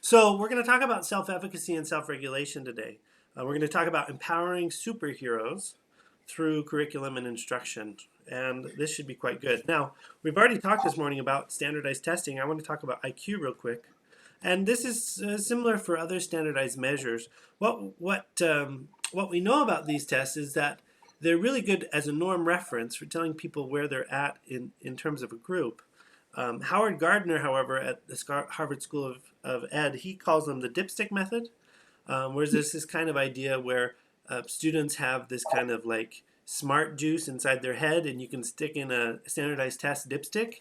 So we're going to talk about self-efficacy and self-regulation today. We're going to talk about empowering superheroes through curriculum and instruction. And this should be quite good. Now, we've already talked this morning about standardized testing. I want to talk about IQ real quick. And this is similar for other standardized measures. What we know about these tests is that they're really good as a norm reference for telling people where they're at in terms of a group. Howard Gardner, however, at the Harvard School of Ed, he calls them the dipstick method, whereas there's this kind of idea where students have this kind of like smart juice inside their head, and you can stick in a standardized test dipstick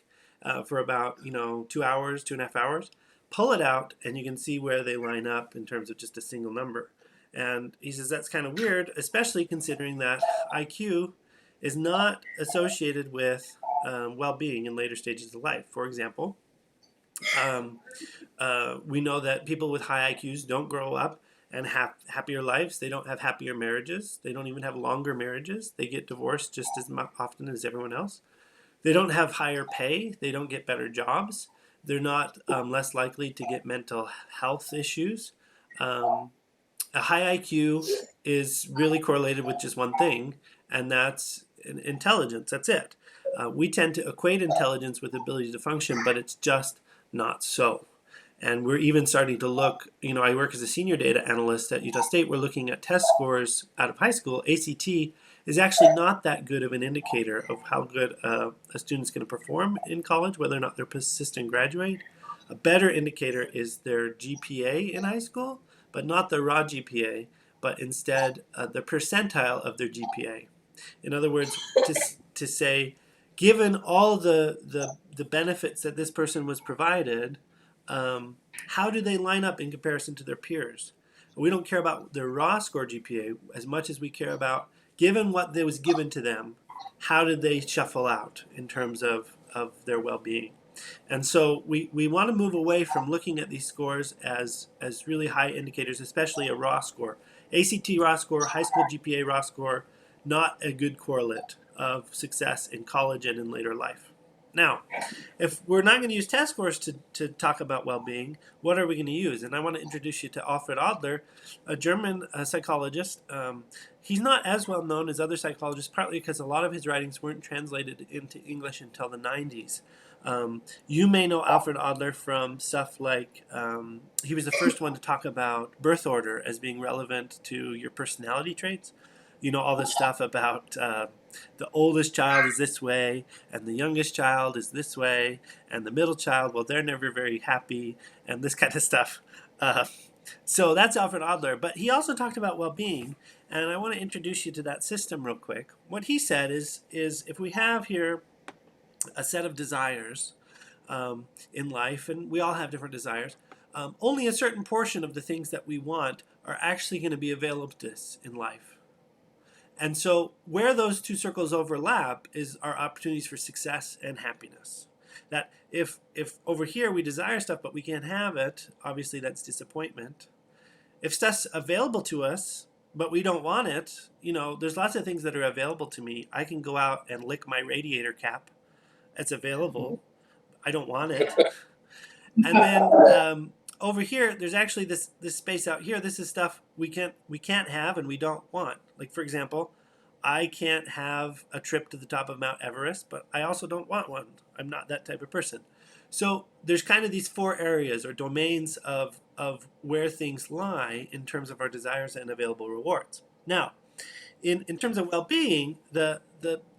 for about 2 hours, 2.5 hours, pull it out, and you can see where they line up in terms of just a single number. And he says that's kind of weird, especially considering that IQ is not associated with well-being in later stages of life. For example, um, we know that people with high IQs don't grow up and have happier lives. They don't have happier marriages. They don't even have longer marriages. They get divorced just as often as everyone else. They don't have higher pay. They don't get better jobs. They're not less likely to get mental health issues. Um, a high IQ is really correlated with just one thing, and that's intelligence. That's it. We tend to equate intelligence with ability to function, but it's just not so. And we're even starting to look, I work as a senior data analyst at Utah State. We're looking at test scores out of high school. ACT is actually not that good of an indicator of how good a student's going to perform in college, whether or not they're persistent graduate. A better indicator is their GPA in high school, but not the raw GPA, but instead the percentile of their GPA. In other words, to say, given all the benefits that this person was provided, how do they line up in comparison to their peers? We don't care about their raw score GPA as much as we care about, given what was given to them, how did they shuffle out in terms of their well-being? And so we want to move away from looking at these scores as really high indicators, especially a raw score. ACT raw score, high school GPA raw score, not a good correlate of success in college and in later life. Now, if we're not going to use test scores to talk about well-being, what are we going to use? And I want to introduce you to Alfred Adler, a German psychologist. He's not as well known as other psychologists, partly because a lot of his writings weren't translated into English until the 90s. You may know Alfred Adler from stuff like, he was the first one to talk about birth order as being relevant to your personality traits. All this stuff about the oldest child is this way, and the youngest child is this way, and the middle child, well, they're never very happy, and this kind of stuff. So that's Alfred Adler. But he also talked about well-being, and I want to introduce you to that system real quick. What he said is if we have here a set of desires in life, and we all have different desires, only a certain portion of the things that we want are actually going to be available to us in life. And so where those two circles overlap is our opportunities for success and happiness. That if over here we desire stuff but we can't have it, obviously that's disappointment. If stuff's available to us but we don't want it, there's lots of things that are available to me. I can go out and lick my radiator cap. It's available. I don't want it. And then over here, there's actually this space out here. This is stuff we can't have and we don't want. Like, for example, I can't have a trip to the top of Mount Everest, but I also don't want one. I'm not that type of person. So there's kind of these four areas or domains of where things lie in terms of our desires and available rewards. Now, in terms of well-being, the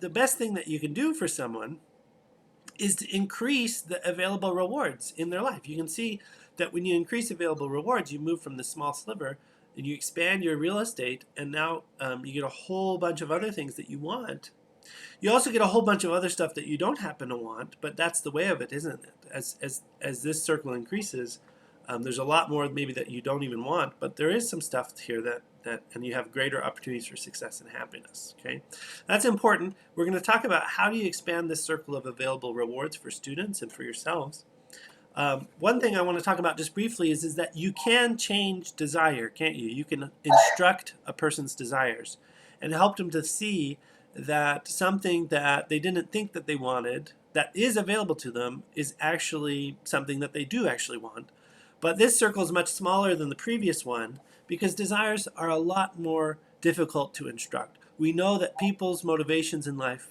best thing that you can do for someone is to increase the available rewards in their life. You can see that when you increase available rewards, you move from the small sliver and you expand your real estate, and now you get a whole bunch of other things that you want. You also get a whole bunch of other stuff that you don't happen to want, but that's the way of it, isn't it? As this circle increases, there's a lot more maybe that you don't even want, but there is some stuff here that and you have greater opportunities for success and happiness. Okay, that's important. We're going to talk about how do you expand this circle of available rewards for students and for yourselves. One thing I want to talk about just briefly is that you can change desire, can't you? You can instruct a person's desires and help them to see that something that they didn't think that they wanted that is available to them is actually something that they do actually want. But this circle is much smaller than the previous one because desires are a lot more difficult to instruct. We know that people's motivations in life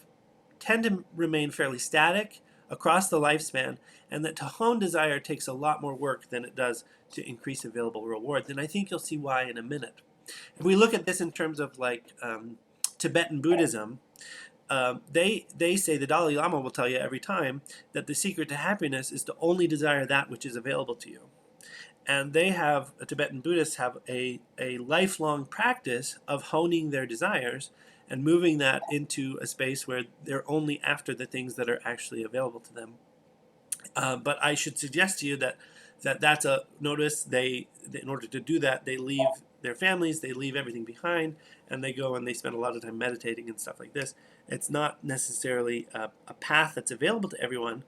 tend to remain fairly static across the lifespan, and that to hone desire takes a lot more work than it does to increase available rewards. And I think you'll see why in a minute. If we look at this in terms of like Tibetan Buddhism, they say, the Dalai Lama will tell you every time, that the secret to happiness is to only desire that which is available to you. And they have, Tibetan Buddhists have a lifelong practice of honing their desires and moving that into a space where they're only after the things that are actually available to them. But I should suggest to you that's a notice. They, in order to do that, they leave their families, they leave everything behind, and they go and they spend a lot of time meditating and stuff like this. It's not necessarily a path that's available to everyone.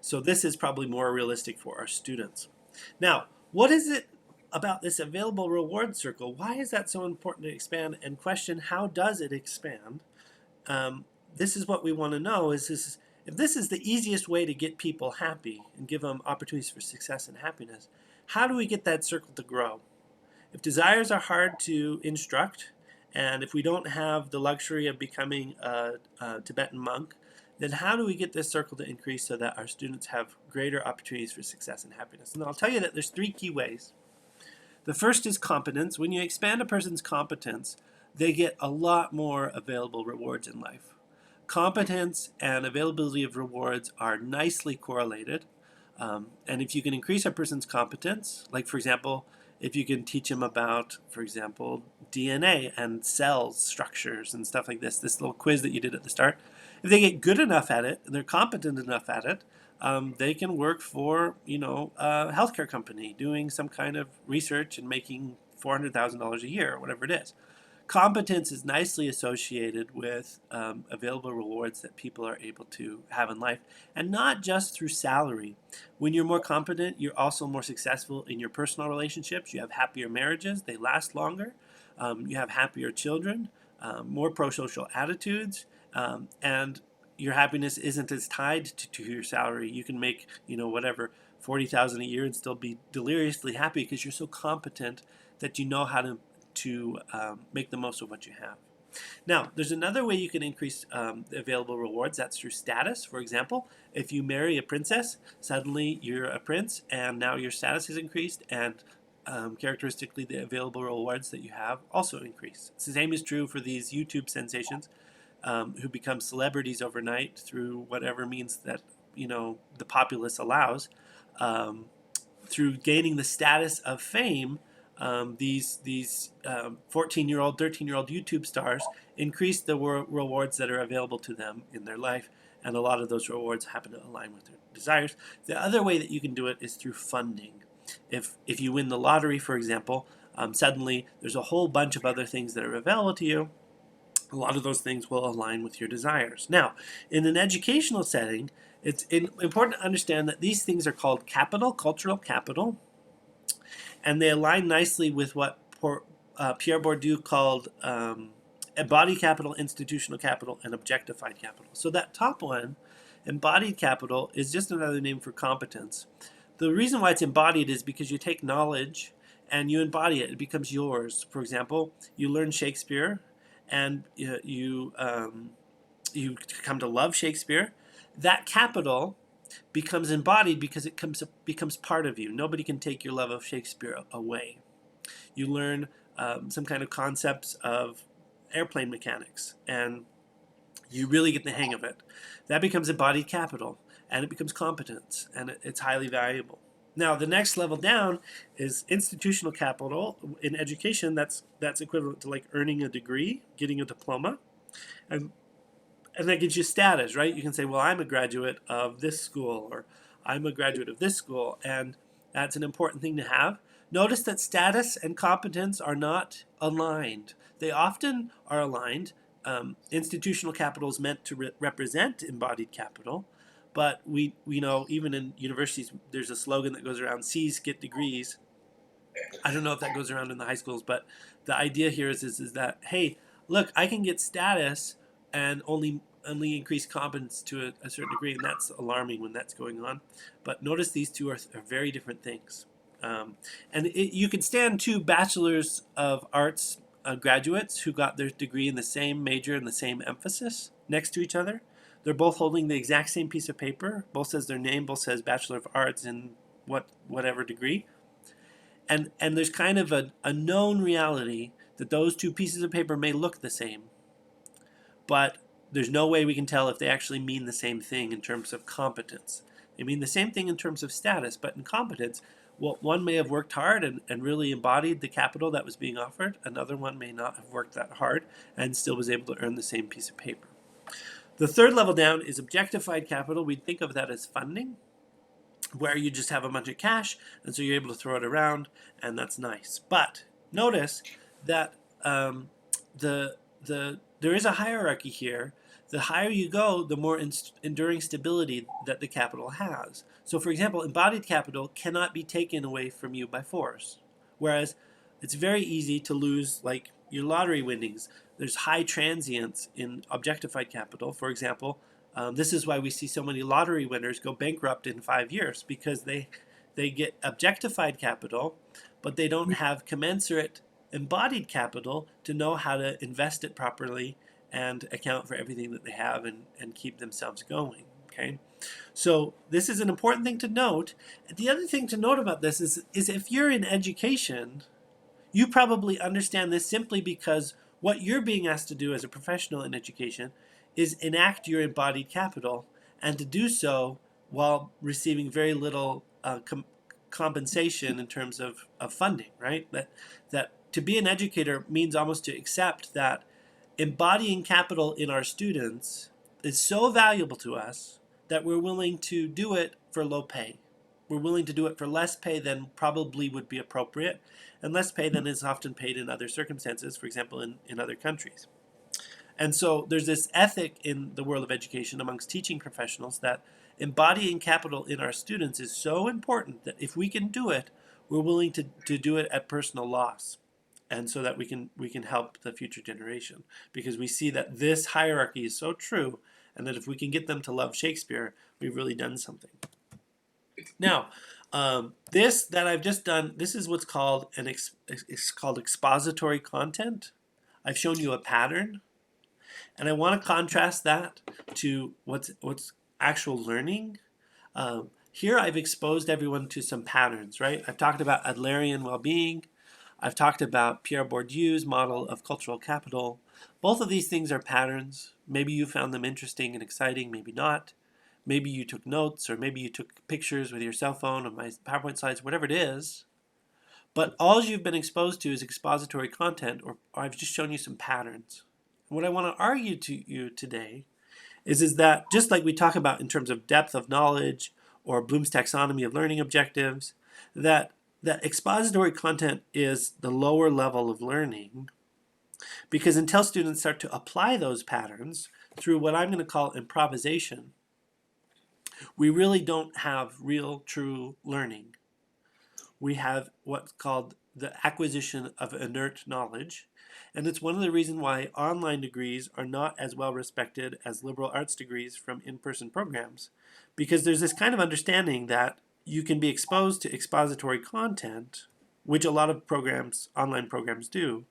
So this is probably more realistic for our students. Now, what is it about this available reward circle? Why is that so important to expand? And question, how does it expand? This is what we want to know, is if this is the easiest way to get people happy and give them opportunities for success and happiness, how do we get that circle to grow? If desires are hard to instruct, and if we don't have the luxury of becoming a Tibetan monk, then how do we get this circle to increase so that our students have greater opportunities for success and happiness? And I'll tell you that there's 3 key ways. The first is competence. When you expand a person's competence, they get a lot more available rewards in life. Competence and availability of rewards are nicely correlated. And if you can increase a person's competence, like for example, if you can teach them about, for example, DNA and cell structures and stuff like this little quiz that you did at the start, if they get good enough at it and they're competent enough at it, they can work for, a healthcare company doing some kind of research and making $400,000 a year or whatever it is. Competence is nicely associated with available rewards that people are able to have in life, and not just through salary. When you're more competent, you're also more successful in your personal relationships. You have happier marriages, they last longer. You have happier children, more pro-social attitudes, and your happiness isn't as tied to your salary. You can make, whatever, $40,000 a year and still be deliriously happy because you're so competent that you know how to make the most of what you have. Now, there's another way you can increase the available rewards. That's through status. For example, if you marry a princess, suddenly you're a prince, and now your status is increased, and characteristically the available rewards that you have also increase. The same is true for these YouTube sensations who become celebrities overnight through whatever means that the populace allows. Through gaining the status of fame, these 14-year-old, 13-year-old YouTube stars increase the rewards that are available to them in their life, and a lot of those rewards happen to align with their desires. The other way that you can do it is through funding. If you win the lottery, for example, suddenly there's a whole bunch of other things that are available to you. A lot of those things will align with your desires. Now, in an educational setting, it's important to understand that these things are called capital, cultural capital, and they align nicely with what Pierre Bourdieu called embodied capital, institutional capital, and objectified capital. So that top one, embodied capital, is just another name for competence. The reason why it's embodied is because you take knowledge and you embody it. It becomes yours. For example, you learn Shakespeare, and you come to love Shakespeare. That capital becomes embodied because it becomes part of you. Nobody can take your love of Shakespeare away. You learn some kind of concepts of airplane mechanics, and you really get the hang of it. That becomes embodied capital, and it becomes competence, and it's highly valuable. Now, the next level down is institutional capital. In education, that's equivalent to like earning a degree, getting a diploma, and that gives you status, right? You can say, well, I'm a graduate of this school, or I'm a graduate of this school, and that's an important thing to have. Notice that status and competence are not aligned. They often are aligned. Institutional capital is meant to represent embodied capital, but we know even in universities there's a slogan that goes around, C's get degrees. I don't know if that goes around in the high schools, but the idea here is that, hey, look, I can get status and only only increase competence to a certain degree, and that's alarming when that's going on. But notice these two are very different things. You can stand two bachelors of arts graduates who got their degree in the same major and the same emphasis next to each other. They're both holding the exact same piece of paper. Both says their name. Both says Bachelor of Arts in whatever degree. And there's kind of a known reality that those two pieces of paper may look the same, but there's no way we can tell if they actually mean the same thing in terms of competence. They mean the same thing in terms of status, but in competence, well, one may have worked hard and really embodied the capital that was being offered. Another one may not have worked that hard and still was able to earn the same piece of paper. The third level down is objectified capital. We'd think of that as funding, where you just have a bunch of cash, and so you're able to throw it around, and that's nice. But notice that there is a hierarchy here. The higher you go, the more enduring stability that the capital has. So for example, embodied capital cannot be taken away from you by force, whereas it's very easy to lose, like your lottery winnings. There's high transience in objectified capital. For example, this is why we see so many lottery winners go bankrupt in 5 years, because they get objectified capital, but they don't have commensurate embodied capital to know how to invest it properly and account for everything that they have and keep themselves going. Okay, so this is an important thing to note. The other thing to note about this is if you're in education, you probably understand this simply because what you're being asked to do as a professional in education is enact your embodied capital, and to do so while receiving very little compensation in terms of funding, right? That to be an educator means almost to accept that embodying capital in our students is so valuable to us that we're willing to do it for low pay. We're willing to do it for less pay than probably would be appropriate, and less pay than is often paid in other circumstances, for example, in other countries. And so there's this ethic in the world of education amongst teaching professionals that embodying capital in our students is so important that if we can do it, we're willing to do it at personal loss, and so that we can help the future generation, because we see that this hierarchy is so true, and that if we can get them to love Shakespeare, we've really done something. Now, this that I've just done, this is what's called it's called expository content. I've shown you a pattern, and I want to contrast that to what's actual learning. Here I've exposed everyone to some patterns, right? I've talked about Adlerian well-being. I've talked about Pierre Bourdieu's model of cultural capital. Both of these things are patterns. Maybe you found them interesting and exciting, maybe not. Maybe you took notes, or maybe you took pictures with your cell phone of my PowerPoint slides, whatever it is. But all you've been exposed to is expository content, or I've just shown you some patterns. And what I want to argue to you today is that just like we talk about in terms of depth of knowledge or Bloom's taxonomy of learning objectives, that expository content is the lower level of learning, because until students start to apply those patterns through what I'm going to call improvisation, we really don't have real, true learning. We have what's called the acquisition of inert knowledge, and it's one of the reasons why online degrees are not as well respected as liberal arts degrees from in-person programs, because there's this kind of understanding that you can be exposed to expository content, which a lot of programs, online programs, do,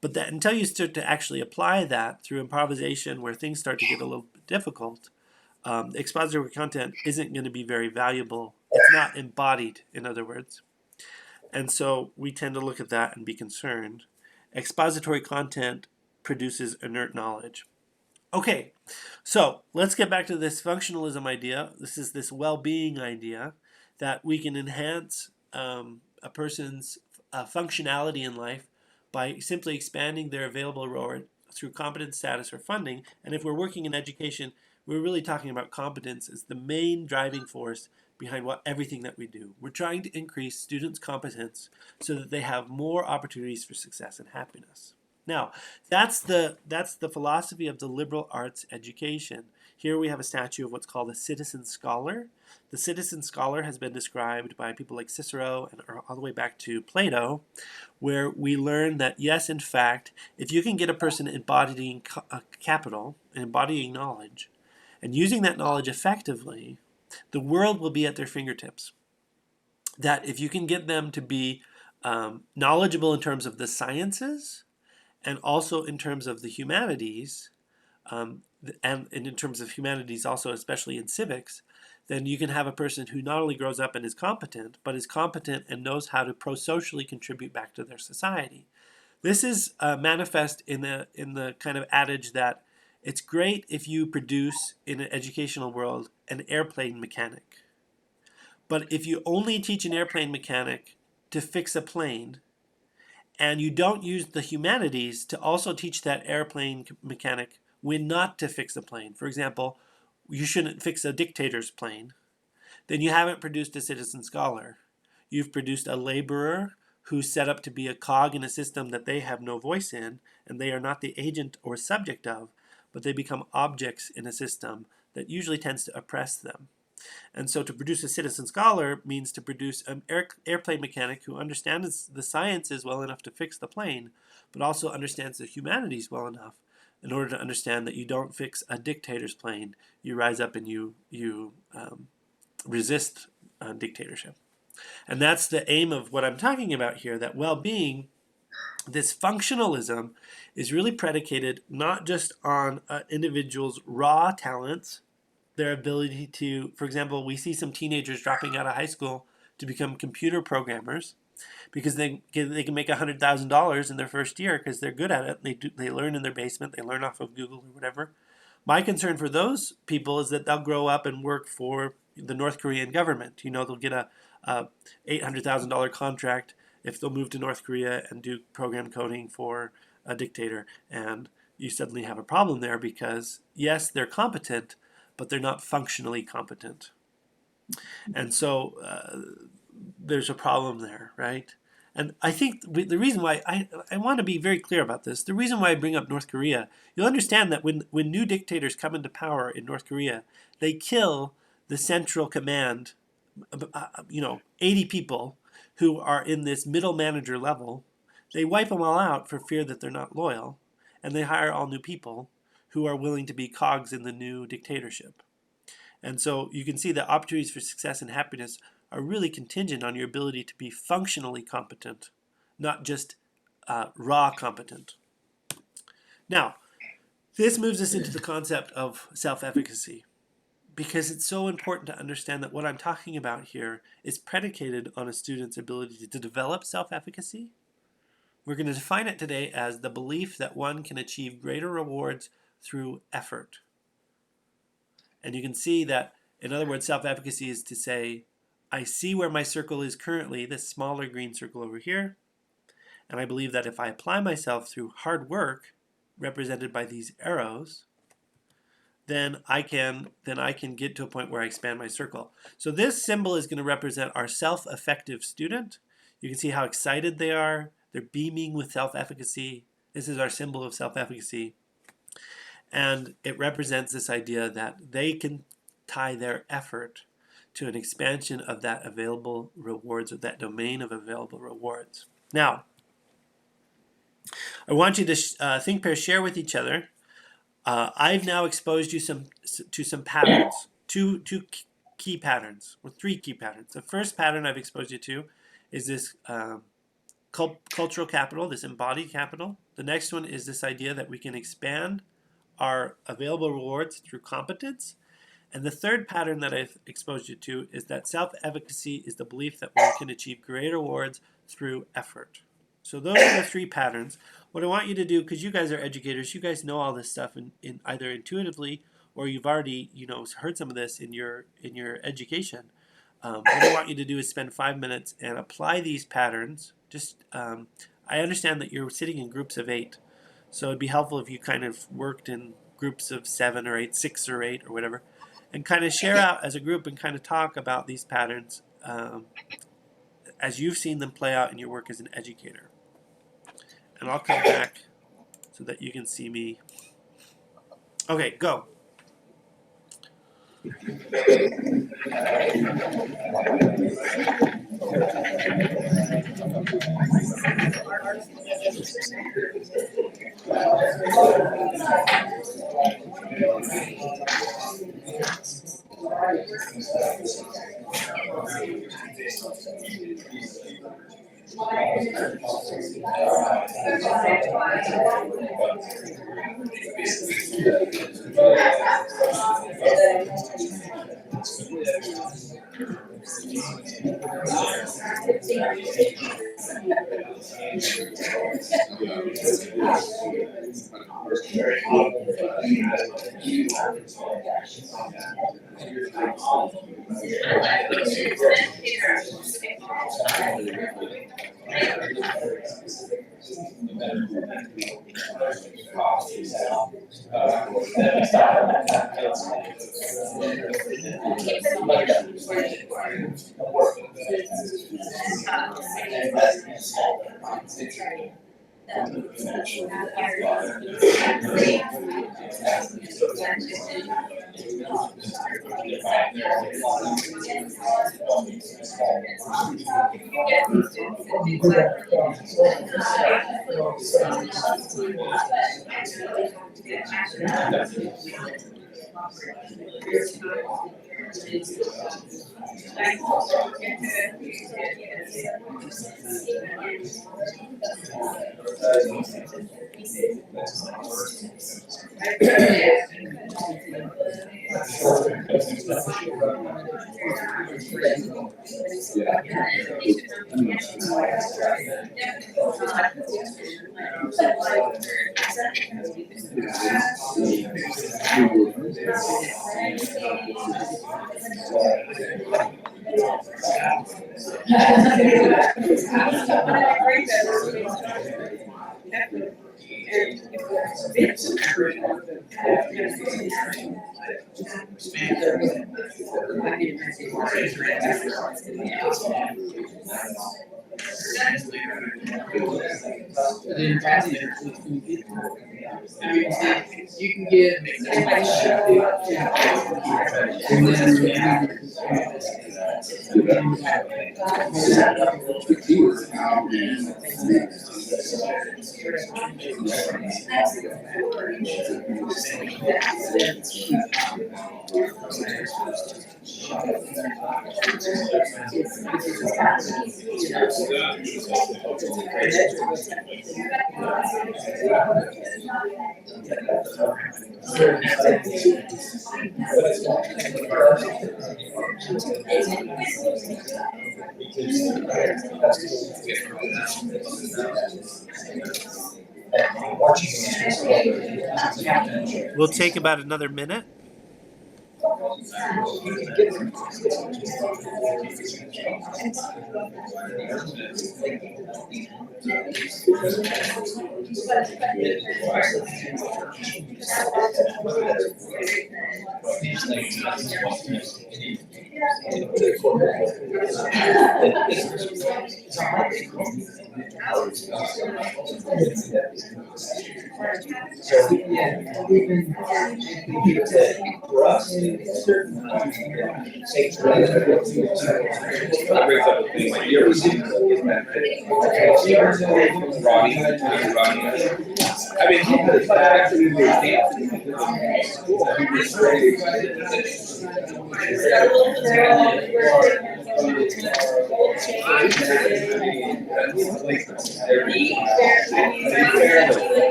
but that until you start to actually apply that through improvisation, where things start to get a little bit difficult, expository content isn't going to be very valuable. It's not embodied, in other words. And so we tend to look at that and be concerned. Expository content produces inert knowledge. Okay, so let's get back to this functionalism idea. This is this well-being idea that we can enhance a person's functionality in life by simply expanding their available reward through competence, status, or funding. And if we're working in education, we're really talking about competence as the main driving force behind everything that we do. We're trying to increase students' competence so that they have more opportunities for success and happiness. Now, that's the philosophy of the liberal arts education. Here we have a statue of what's called a citizen scholar. The citizen scholar has been described by people like Cicero and all the way back to Plato, where we learn that, yes, in fact, if you can get a person embodying capital and embodying knowledge and using that knowledge effectively, the world will be at their fingertips. That if you can get them to be knowledgeable in terms of the sciences and also in terms of the humanities, and in terms of humanities also, especially in civics, then you can have a person who not only grows up and is competent, but is competent and knows how to pro-socially contribute back to their society. This is manifest in the kind of adage that it's great if you produce in an educational world an airplane mechanic. But if you only teach an airplane mechanic to fix a plane, and you don't use the humanities to also teach that airplane mechanic when not to fix a plane. For example, you shouldn't fix a dictator's plane. Then you haven't produced a citizen scholar. You've produced a laborer who's set up to be a cog in a system that they have no voice in, and they are not the agent or subject of, but they become objects in a system that usually tends to oppress them. And so to produce a citizen scholar means to produce an airplane mechanic who understands the sciences well enough to fix the plane, but also understands the humanities well enough in order to understand that you don't fix a dictator's plane. You rise up and you resist dictatorship. And that's the aim of what I'm talking about here, that well-being, this functionalism, is really predicated not just on individuals' raw talents, their ability to, for example, we see some teenagers dropping out of high school to become computer programmers because they can make $100,000 in their first year because they're good at it. They learn in their basement, they learn off of Google or whatever. My concern for those people is that they'll grow up and work for the North Korean government. You know, they'll get a $800,000 contract if they'll move to North Korea and do program coding for a dictator. And you suddenly have a problem there because, yes, they're competent, but they're not functionally competent. And so there's a problem there, right? And I think the reason why, I want to be very clear about this, the reason why I bring up North Korea, you'll understand that when new dictators come into power in North Korea, they kill the central command, 80 people who are in this middle manager level. They wipe them all out for fear that they're not loyal, and they hire all new people who are willing to be cogs in the new dictatorship. And so you can see that opportunities for success and happiness are really contingent on your ability to be functionally competent, not just raw competent. Now, this moves us into the concept of self-efficacy, because it's so important to understand that what I'm talking about here is predicated on a student's ability to develop self-efficacy. We're going to define it today as the belief that one can achieve greater rewards through effort. And you can see that, in other words, self-efficacy is to say, I see where my circle is currently, this smaller green circle over here, and I believe that if I apply myself through hard work, represented by these arrows, then I can get to a point where I expand my circle. So this symbol is going to represent our self-effective student. You can see how excited they are. They're beaming with self-efficacy. This is our symbol of self-efficacy. And it represents this idea that they can tie their effort to an expansion of that available rewards, or that domain of available rewards. Now, I want you to think, pair, share with each other. I've now exposed you to some patterns, two key patterns, or three key patterns. The first pattern I've exposed you to is this cultural capital, this embodied capital. The next one is this idea that we can expand our available rewards through competence. And the third pattern that I've exposed you to is that self-efficacy is the belief that one can achieve greater rewards through effort. So those are the three patterns. What I want you to do, because you guys are educators, you guys know all this stuff in either intuitively or you've already heard some of this in your education. What I want you to do is spend 5 minutes and apply these patterns. I understand that you're sitting in groups of 8, so it'd be helpful if you kind of worked in groups of 7 or 8, 6 or 8 or whatever, and kind of share out as a group and kind of talk about these patterns as you've seen them play out in your work as an educator. And I'll come back so that you can see me. Okay, go. You can get We'll take about another minute.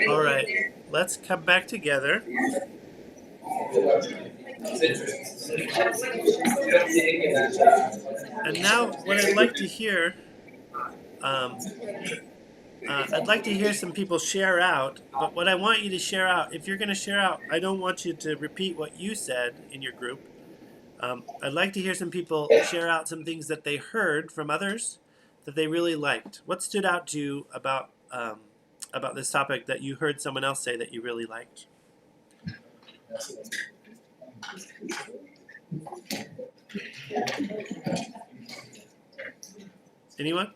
All right, let's come back together. And now, what I'd like to hear, I'd like to hear some people share out. But what I want you to share out, if you're going to share out, I don't want you to repeat what you said in your group. I'd like to hear some people share out some things that they heard from others that they really liked. What stood out to you about this topic that you heard someone else say that you really liked? Anyone?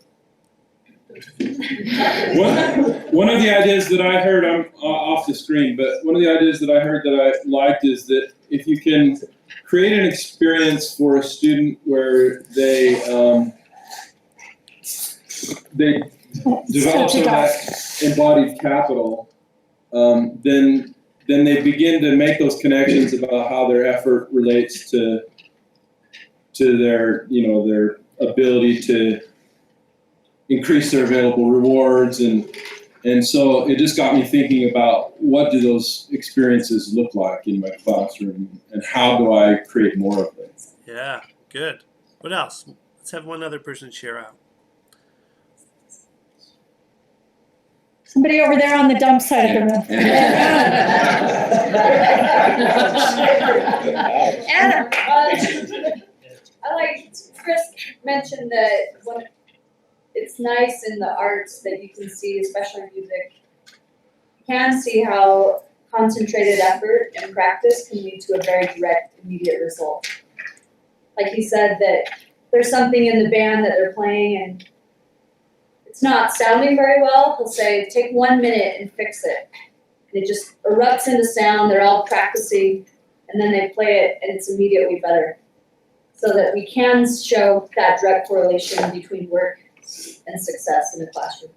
One of the ideas that I heard, I'm off the screen, but one of the ideas that I heard that I liked is that if you can create an experience for a student where they develop some of that embodied capital, then they begin to make those connections about how their effort relates to their their ability to increase their available rewards, and so it just got me thinking about what do those experiences look like in my classroom, and how do I create more of them? Yeah, good. What else? Let's have one other person share out. Somebody over there on the dumb side of the room. Anna. I like Chris mentioned that when it's nice in the arts that you can see, especially music, you can see how concentrated effort and practice can lead to a very direct, immediate result. Like he said that there's something in the band that they're playing and it's not sounding very well, he'll say, take 1 minute and fix it. And it just erupts into sound, they're all practicing, and then they play it and it's immediately better. So that we can show that direct correlation between work and success in the classroom.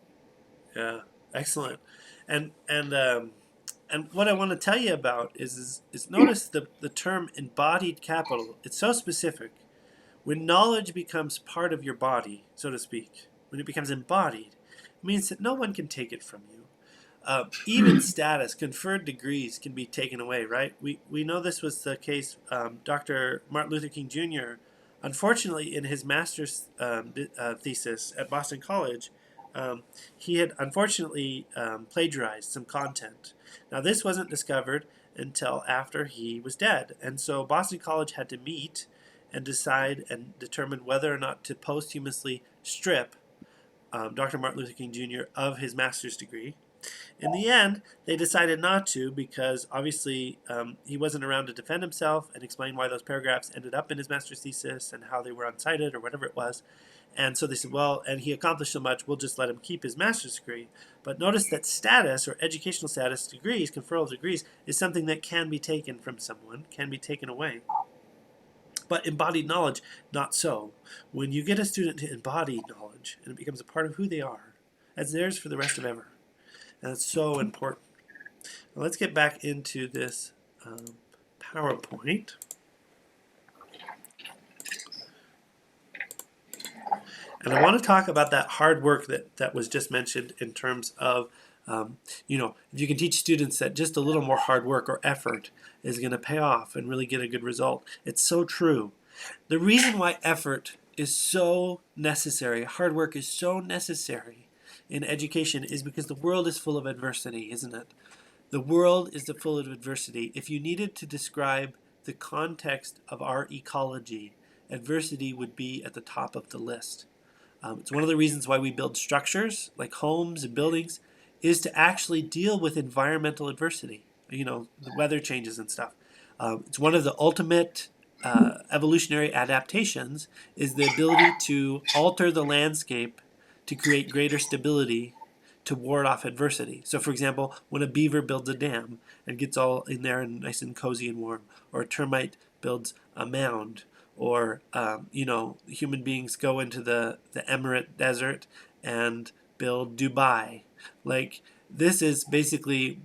Yeah, excellent. And what I want to tell you about is notice the term embodied capital. It's so specific. When knowledge becomes part of your body, so to speak, when it becomes embodied, it means that no one can take it from you. Even status, conferred degrees can be taken away, right? We know this was the case. Dr. Martin Luther King Jr., unfortunately, in his master's thesis at Boston College, he had unfortunately plagiarized some content. Now, this wasn't discovered until after he was dead. And so Boston College had to meet and decide and determine whether or not to posthumously strip Dr. Martin Luther King Jr. of his master's degree. In the end, they decided not to because obviously he wasn't around to defend himself and explain why those paragraphs ended up in his master's thesis and how they were uncited or whatever it was. And so they said, well, and he accomplished so much, we'll just let him keep his master's degree. But notice that status or educational status degrees, conferral degrees, is something that can be taken from someone, can be taken away. But embodied knowledge, not so. When you get a student to embody knowledge and it becomes a part of who they are, that's theirs for the rest of ever. And that's so important. Now let's get back into this PowerPoint. And I want to talk about that hard work that was just mentioned in terms of, if you can teach students that just a little more hard work or effort is going to pay off and really get a good result. It's so true. The reason why effort is so necessary, hard work is so necessary in education is because the world is full of adversity, isn't it? The world is full of adversity. If you needed to describe the context of our ecology, adversity would be at the top of the list. It's one of the reasons why we build structures like homes and buildings is to actually deal with environmental adversity, the weather changes and stuff. It's one of the ultimate evolutionary adaptations is the ability to alter the landscape to create greater stability to ward off adversity. So for example, when a beaver builds a dam and gets all in there and nice and cozy and warm, or a termite builds a mound, or human beings go into the Emirate Desert and build Dubai. Like this is basically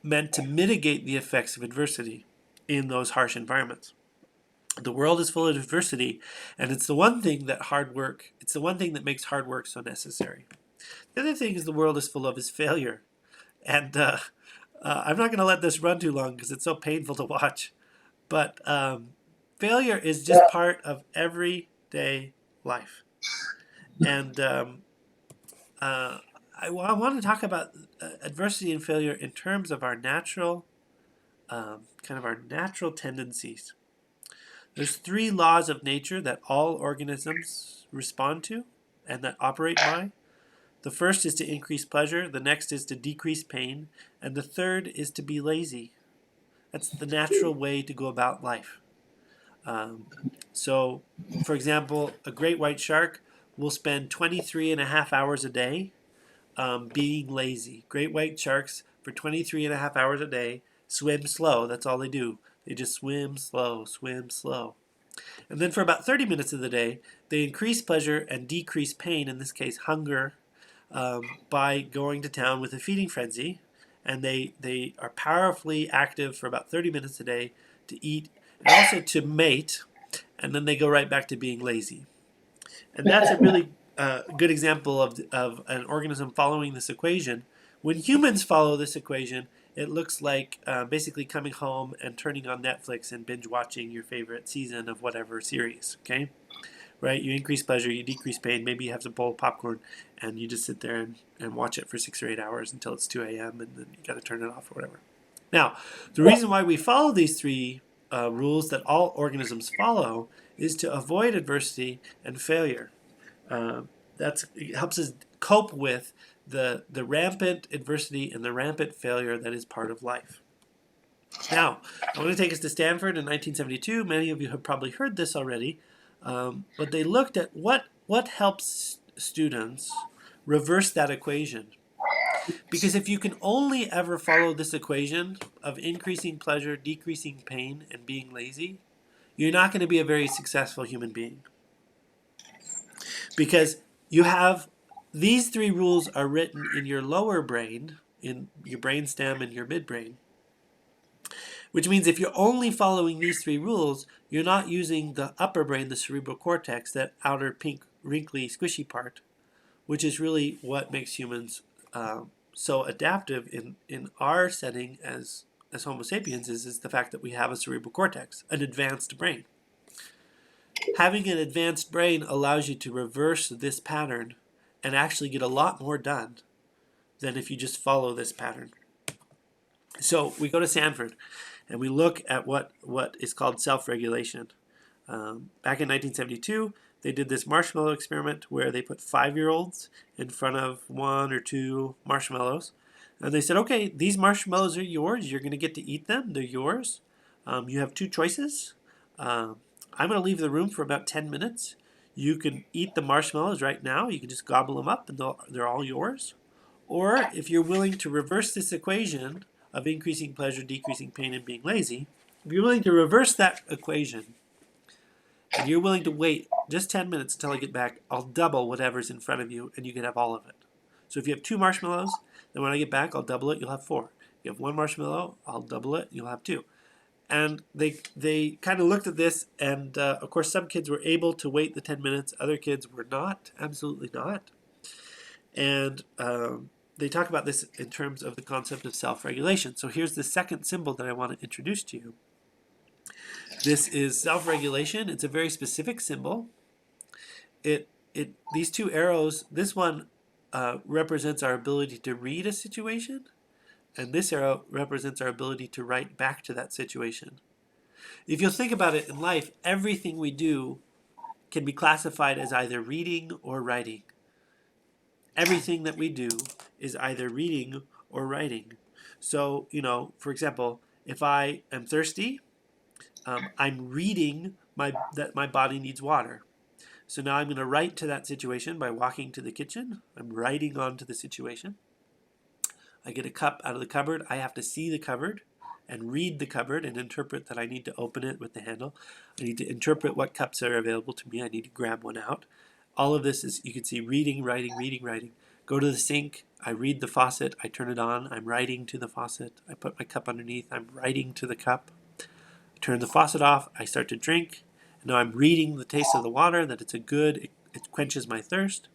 meant to mitigate the effects of adversity in those harsh environments. The world is full of adversity, and it's the one thing that makes hard work so necessary. The other thing the world is full of is failure. And I'm not going to let this run too long because it's so painful to watch. But failure is just part of everyday life. And I want to talk about adversity and failure in terms of our natural tendencies. There's 3 laws of nature that all organisms respond to and that operate by. The first is to increase pleasure, the next is to decrease pain, and the third is to be lazy. That's the natural way to go about life. So, for example, a great white shark will spend 23 and a half hours a day being lazy. Great white sharks, for 23 and a half hours a day, swim slow. That's all they do. They just swim slow, swim slow. And then for about 30 minutes of the day, they increase pleasure and decrease pain, in this case hunger, by going to town with a feeding frenzy. And they are powerfully active for about 30 minutes a day to eat and also to mate. And then they go right back to being lazy. And that's a really good example of an organism following this equation. When humans follow this equation, it looks like basically coming home and turning on Netflix and binge watching your favorite season of whatever series, okay? Right? You increase pleasure, you decrease pain, maybe you have some bowl of popcorn, and you just sit there and watch it for 6 or 8 hours until it's 2 a.m. and then you got to turn it off or whatever. Now, the reason why we follow these three rules that all organisms follow is to avoid adversity and failure. It helps us cope with the rampant adversity and the rampant failure that is part of life. Now, I want to take us to Stanford in 1972. Many of you have probably heard this already, but they looked at what helps students reverse that equation. Because if you can only ever follow this equation of increasing pleasure, decreasing pain, and being lazy, you're not going to be a very successful human being. Because you have these three rules are written in your lower brain, in your brainstem and your midbrain, which means if you're only following these three rules, you're not using the upper brain, the cerebral cortex, that outer pink, wrinkly, squishy part, which is really what makes humans so adaptive in our setting as Homo sapiens is the fact that we have a cerebral cortex, an advanced brain. Having an advanced brain allows you to reverse this pattern and actually get a lot more done than if you just follow this pattern. So we go to Stanford and we look at what is called self-regulation. Back in 1972, they did this marshmallow experiment where they put 5-year-olds in front of 1 or 2 marshmallows. And they said, okay, these marshmallows are yours. You're going to get to eat them. They're yours. You have 2 choices. I'm going to leave the room for about 10 minutes. You can eat the marshmallows right now. You can just gobble them up and they're all yours. Or if you're willing to reverse this equation of increasing pleasure, decreasing pain, and being lazy, if you're willing to reverse that equation, and you're willing to wait just 10 minutes until I get back, I'll double whatever's in front of you and you can have all of it. So if you have 2 marshmallows, then when I get back, I'll double it, you'll have 4. If you have 1 marshmallow, I'll double it, you'll have 2. And they kind of looked at this, and of course some kids were able to wait the 10 minutes, other kids were not, absolutely not. And they talk about this in terms of the concept of self-regulation. So here's the second symbol that I want to introduce to you. This is self-regulation. It's a very specific symbol. These 2 arrows, this one represents our ability to read a situation, and this arrow represents our ability to write back to that situation. If you'll think about it in life, everything we do can be classified as either reading or writing. Everything that we do is either reading or writing. So, for example, if I am thirsty, I'm reading that my body needs water. So now I'm going to write to that situation by walking to the kitchen. I'm writing onto the situation. I get a cup out of the cupboard. I have to see the cupboard and read the cupboard and interpret that I need to open it with the handle. I need to interpret what cups are available to me. I need to grab one out. All of this is, you can see, reading, writing, reading, writing. Go to the sink. I read the faucet. I turn it on. I'm writing to the faucet. I put my cup underneath. I'm writing to the cup. Turn the faucet off, I start to drink. Now I'm reading the taste of the water, that it's it quenches my thirst.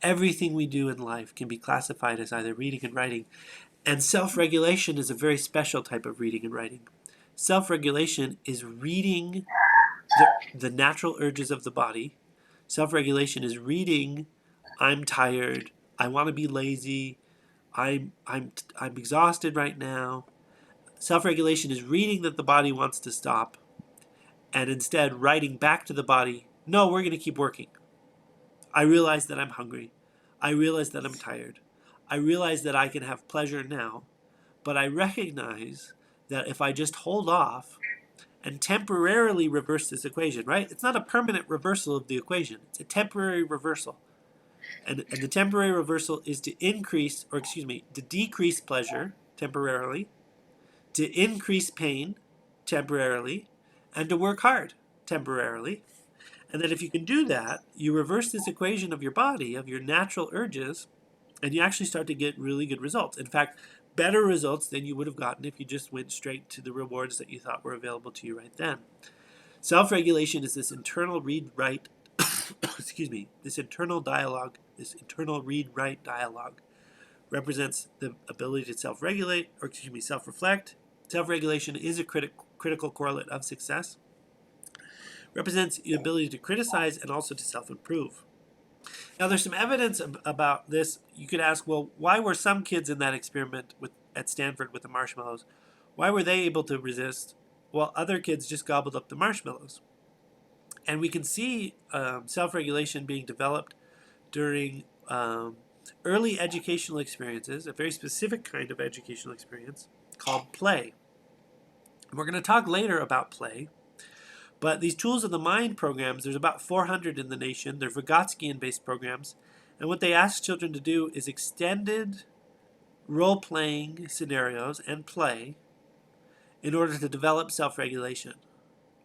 Everything we do in life can be classified as either reading and writing. And self-regulation is a very special type of reading and writing. Self-regulation is reading the natural urges of the body. Self-regulation is reading, I'm tired, I want to be lazy, I'm exhausted right now. Self-regulation is reading that the body wants to stop and instead writing back to the body, no, we're going to keep working. I realize that I'm hungry. I realize that I'm tired. I realize that I can have pleasure now, but I recognize that if I just hold off and temporarily reverse this equation, right? It's not a permanent reversal of the equation. It's a temporary reversal. And the temporary reversal is to to decrease pleasure temporarily, to increase pain temporarily, and to work hard temporarily. And then if you can do that, you reverse this equation of your body, of your natural urges, and you actually start to get really good results. In fact, better results than you would have gotten if you just went straight to the rewards that you thought were available to you right then. Self-regulation is this internal read-write, this internal dialogue, this internal read-write dialogue represents the ability to self-reflect. Self-regulation is a critical correlate of success. Represents the ability to criticize and also to self-improve. Now, there's some evidence about this. You could ask, well, why were some kids in that experiment at Stanford with the marshmallows? Why were they able to resist while other kids just gobbled up the marshmallows? And we can see self-regulation being developed during early educational experiences, a very specific kind of educational experience called play. And we're going to talk later about play. But these Tools of the Mind programs, there's about 400 in the nation. They're Vygotskian-based programs. And what they ask children to do is extended role-playing scenarios and play in order to develop self-regulation.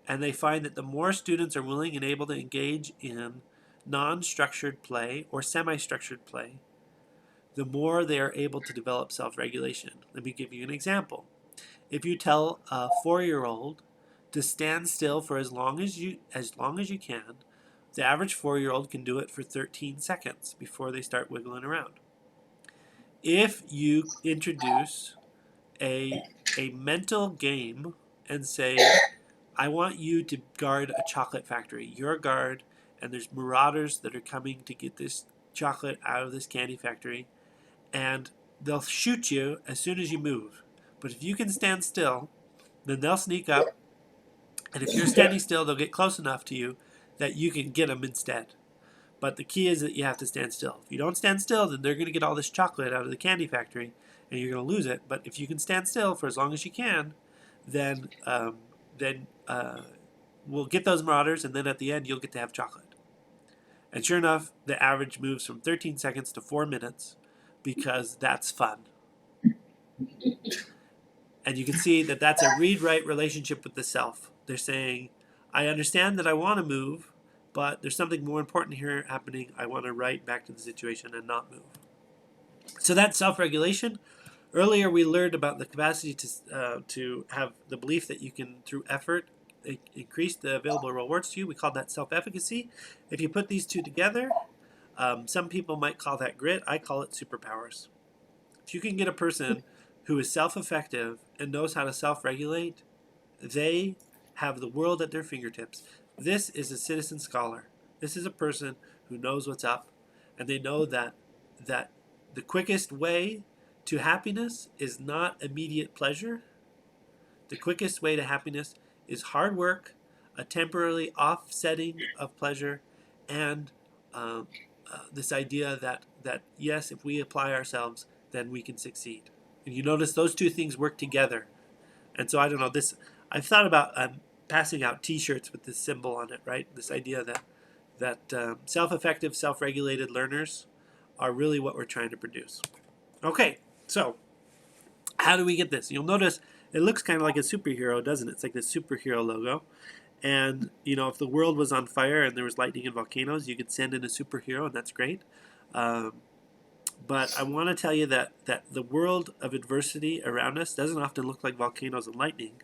And they find that the more students are willing and able to engage in non-structured play or semi-structured play, the more they are able to develop self-regulation. Let me give you an example. If you tell a 4-year-old to stand still for as long as you can, the average 4-year-old can do it for 13 seconds before they start wiggling around. If you introduce a mental game and say, I want you to guard a chocolate factory. You're a guard, and there's marauders that are coming to get this chocolate out of this candy factory, and they'll shoot you as soon as you move. But if you can stand still, then they'll sneak up, and if you're standing still, they'll get close enough to you that you can get them instead. But the key is that you have to stand still. If you don't stand still, then they're going to get all this chocolate out of the candy factory, and you're going to lose it. But if you can stand still for as long as you can, then we'll get those marauders, and then at the end, you'll get to have chocolate. And sure enough, the average moves from 13 seconds to 4 minutes because that's fun. And you can see that that's a read-write relationship with the self. They're saying, I understand that I want to move, but there's something more important here happening. I want to write back to the situation and not move. So that's self-regulation. Earlier we learned about the capacity to have the belief that you can, through effort, increase the available rewards to you. We call that self-efficacy. If you put these two together, some people might call that grit. I call it superpowers. If you can get a person who is self-effective and knows how to self-regulate, they have the world at their fingertips. This is a citizen scholar. This is a person who knows what's up, and they know that the quickest way to happiness is not immediate pleasure. The quickest way to happiness is hard work, a temporarily offsetting of pleasure, and this idea that yes, if we apply ourselves, then we can succeed. And you notice those two things work together. And so I don't know, I've thought about passing out T-shirts with this symbol on it, right? This idea that self-effective, self-regulated learners are really what we're trying to produce. Okay, so how do we get this? You'll notice it looks kind of like a superhero, doesn't it? It's like the superhero logo. And, you know, if the world was on fire and there was lightning and volcanoes, you could send in a superhero, and that's great. But I want to tell you that the world of adversity around us doesn't often look like volcanoes and lightning.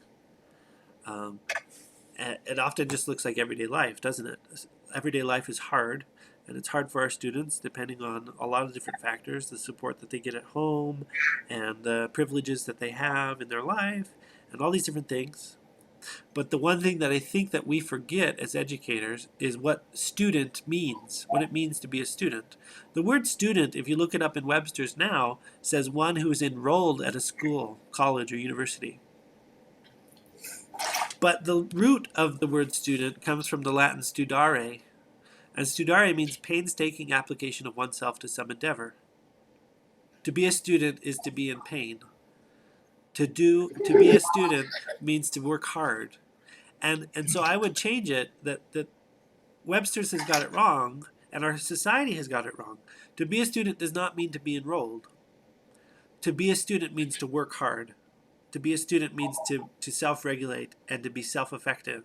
It often just looks like everyday life, doesn't it? Everyday life is hard, and it's hard for our students depending on a lot of different factors, the support that they get at home, and the privileges that they have in their life, and all these different things. But the one thing that I think that we forget as educators is what student means, what it means to be a student. The word student, if you look it up in Webster's now, says one who is enrolled at a school, college, or university. But the root of the word student comes from the Latin studare, and studare means painstaking application of oneself to some endeavor. To be a student is to be in pain. To be a student means to work hard. And so I would change it that Webster's has got it wrong, and our society has got it wrong. To be a student does not mean to be enrolled. To be a student means to work hard. To be a student means to self-regulate and to be self-effective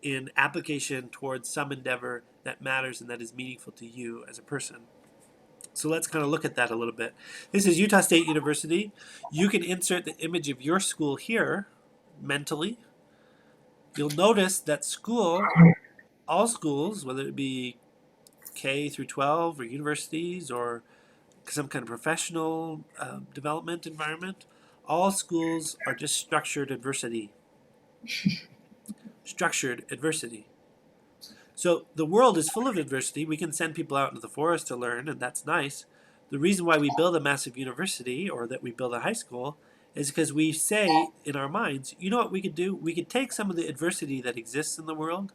in application towards some endeavor that matters and that is meaningful to you as a person. So let's kind of look at that a little bit. This is Utah State University. You can insert the image of your school here mentally. You'll notice that all schools, whether it be K through 12 or universities or some kind of professional development environment, all schools are just structured adversity. Structured adversity. So the world is full of adversity. We can send people out into the forest to learn, and that's nice. The reason why we build a massive university or that we build a high school is because we say in our minds, you know what we could do? We could take some of the adversity that exists in the world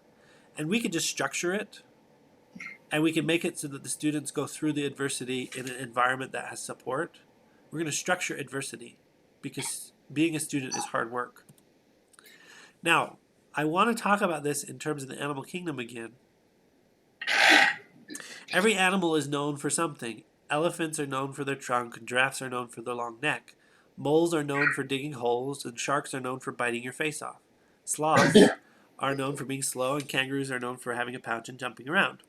and we could just structure it, and we can make it so that the students go through the adversity in an environment that has support. We're going to structure adversity because being a student is hard work. Now, I want to talk about this in terms of the animal kingdom again. Every animal is known for something. Elephants are known for their trunk, and giraffes are known for their long neck. Moles are known for digging holes, and sharks are known for biting your face off. Sloths are known for being slow, and kangaroos are known for having a pouch and jumping around.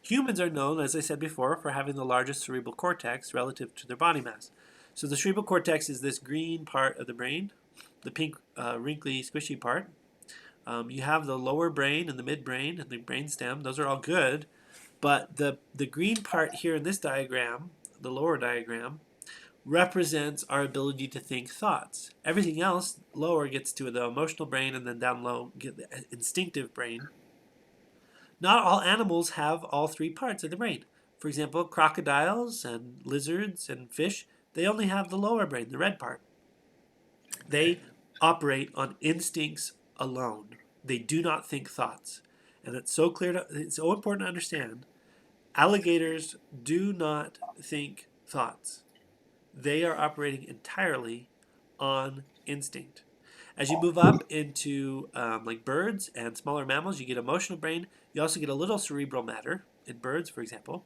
Humans are known, as I said before, for having the largest cerebral cortex relative to their body mass. So the cerebral cortex is this green part of the brain, the pink, wrinkly, squishy part. You have the lower brain and the midbrain and the brainstem. Those are all good. But the green part here in this diagram, the lower diagram, represents our ability to think thoughts. Everything else lower gets to the emotional brain, and then down low get the instinctive brain. Not all animals have all three parts of the brain. For example, crocodiles and lizards and fish, they only have the lower brain, the red part. They operate on instincts alone. They do not think thoughts. And it's so important to understand. Alligators do not think thoughts. They are operating entirely on instinct. As you move up into like birds and smaller mammals, you get emotional brain. You also get a little cerebral matter in birds, for example.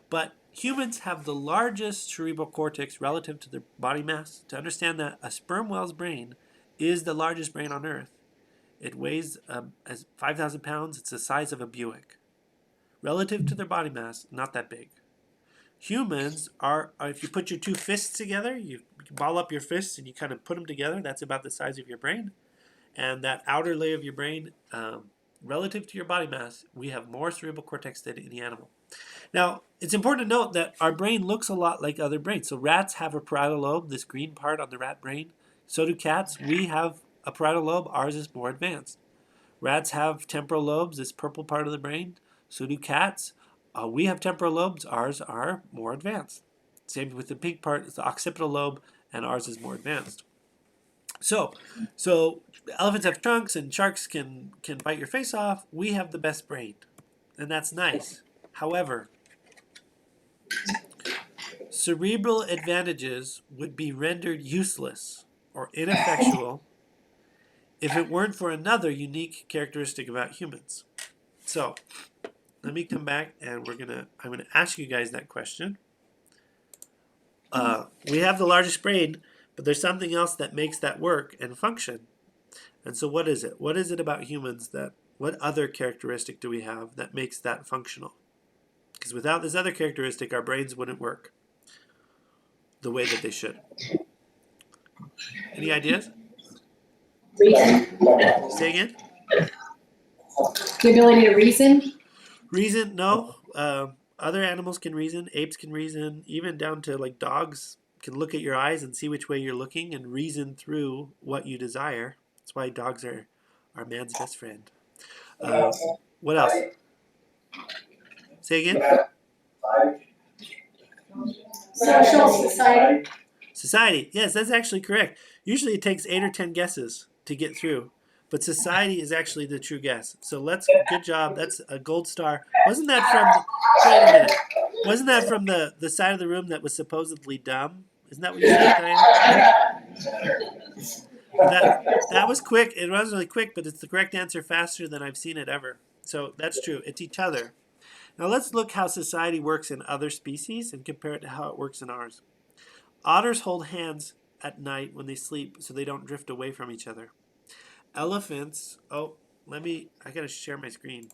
But humans have the largest cerebral cortex relative to their body mass. To understand that, a sperm whale's brain is the largest brain on Earth. It weighs as 5,000 pounds. It's the size of a Buick. Relative to their body mass, not that big. Humans are, if you put your two fists together, you ball up your fists and you kind of put them together, that's about the size of your brain. And that outer layer of your brain, relative to your body mass, we have more cerebral cortex than any animal. Now, it's important to note that our brain looks a lot like other brains. So rats have a parietal lobe, this green part on the rat brain. So do cats. We have a parietal lobe. Ours is more advanced. Rats have temporal lobes, this purple part of the brain. So do cats. We have temporal lobes. Ours are more advanced. Same with the pink part. It's the occipital lobe, and ours is more advanced. So elephants have trunks, and sharks can bite your face off. We have the best brain, and that's nice. However, cerebral advantages would be rendered useless or ineffectual if it weren't for another unique characteristic about humans. So let me come back, and I'm gonna ask you guys that question. We have the largest brain, but there's something else that makes that work and function. And so what is it? What is it about humans what other characteristic do we have that makes that functional? Because without this other characteristic, our brains wouldn't work the way that they should. Any ideas? Reason. Say again? The ability to reason. Reason? No. Other animals can reason. Apes can reason. Even down to like dogs can look at your eyes and see which way you're looking and reason through what you desire. That's why dogs are man's best friend. What else? Say again? Social society. Society. Yes, that's actually correct. Usually it takes 8 or 10 guesses to get through. But society is actually the true guess. So good job. That's a gold star. Wasn't that from the side of the room that was supposedly dumb? Isn't that what you said, Diane? That was quick. It was really quick, but it's the correct answer faster than I've seen it ever. So that's true. It's each other. Now let's look how society works in other species and compare it to how it works in ours. Otters hold hands at night when they sleep so they don't drift away from each other. Elephants, I gotta share my screen.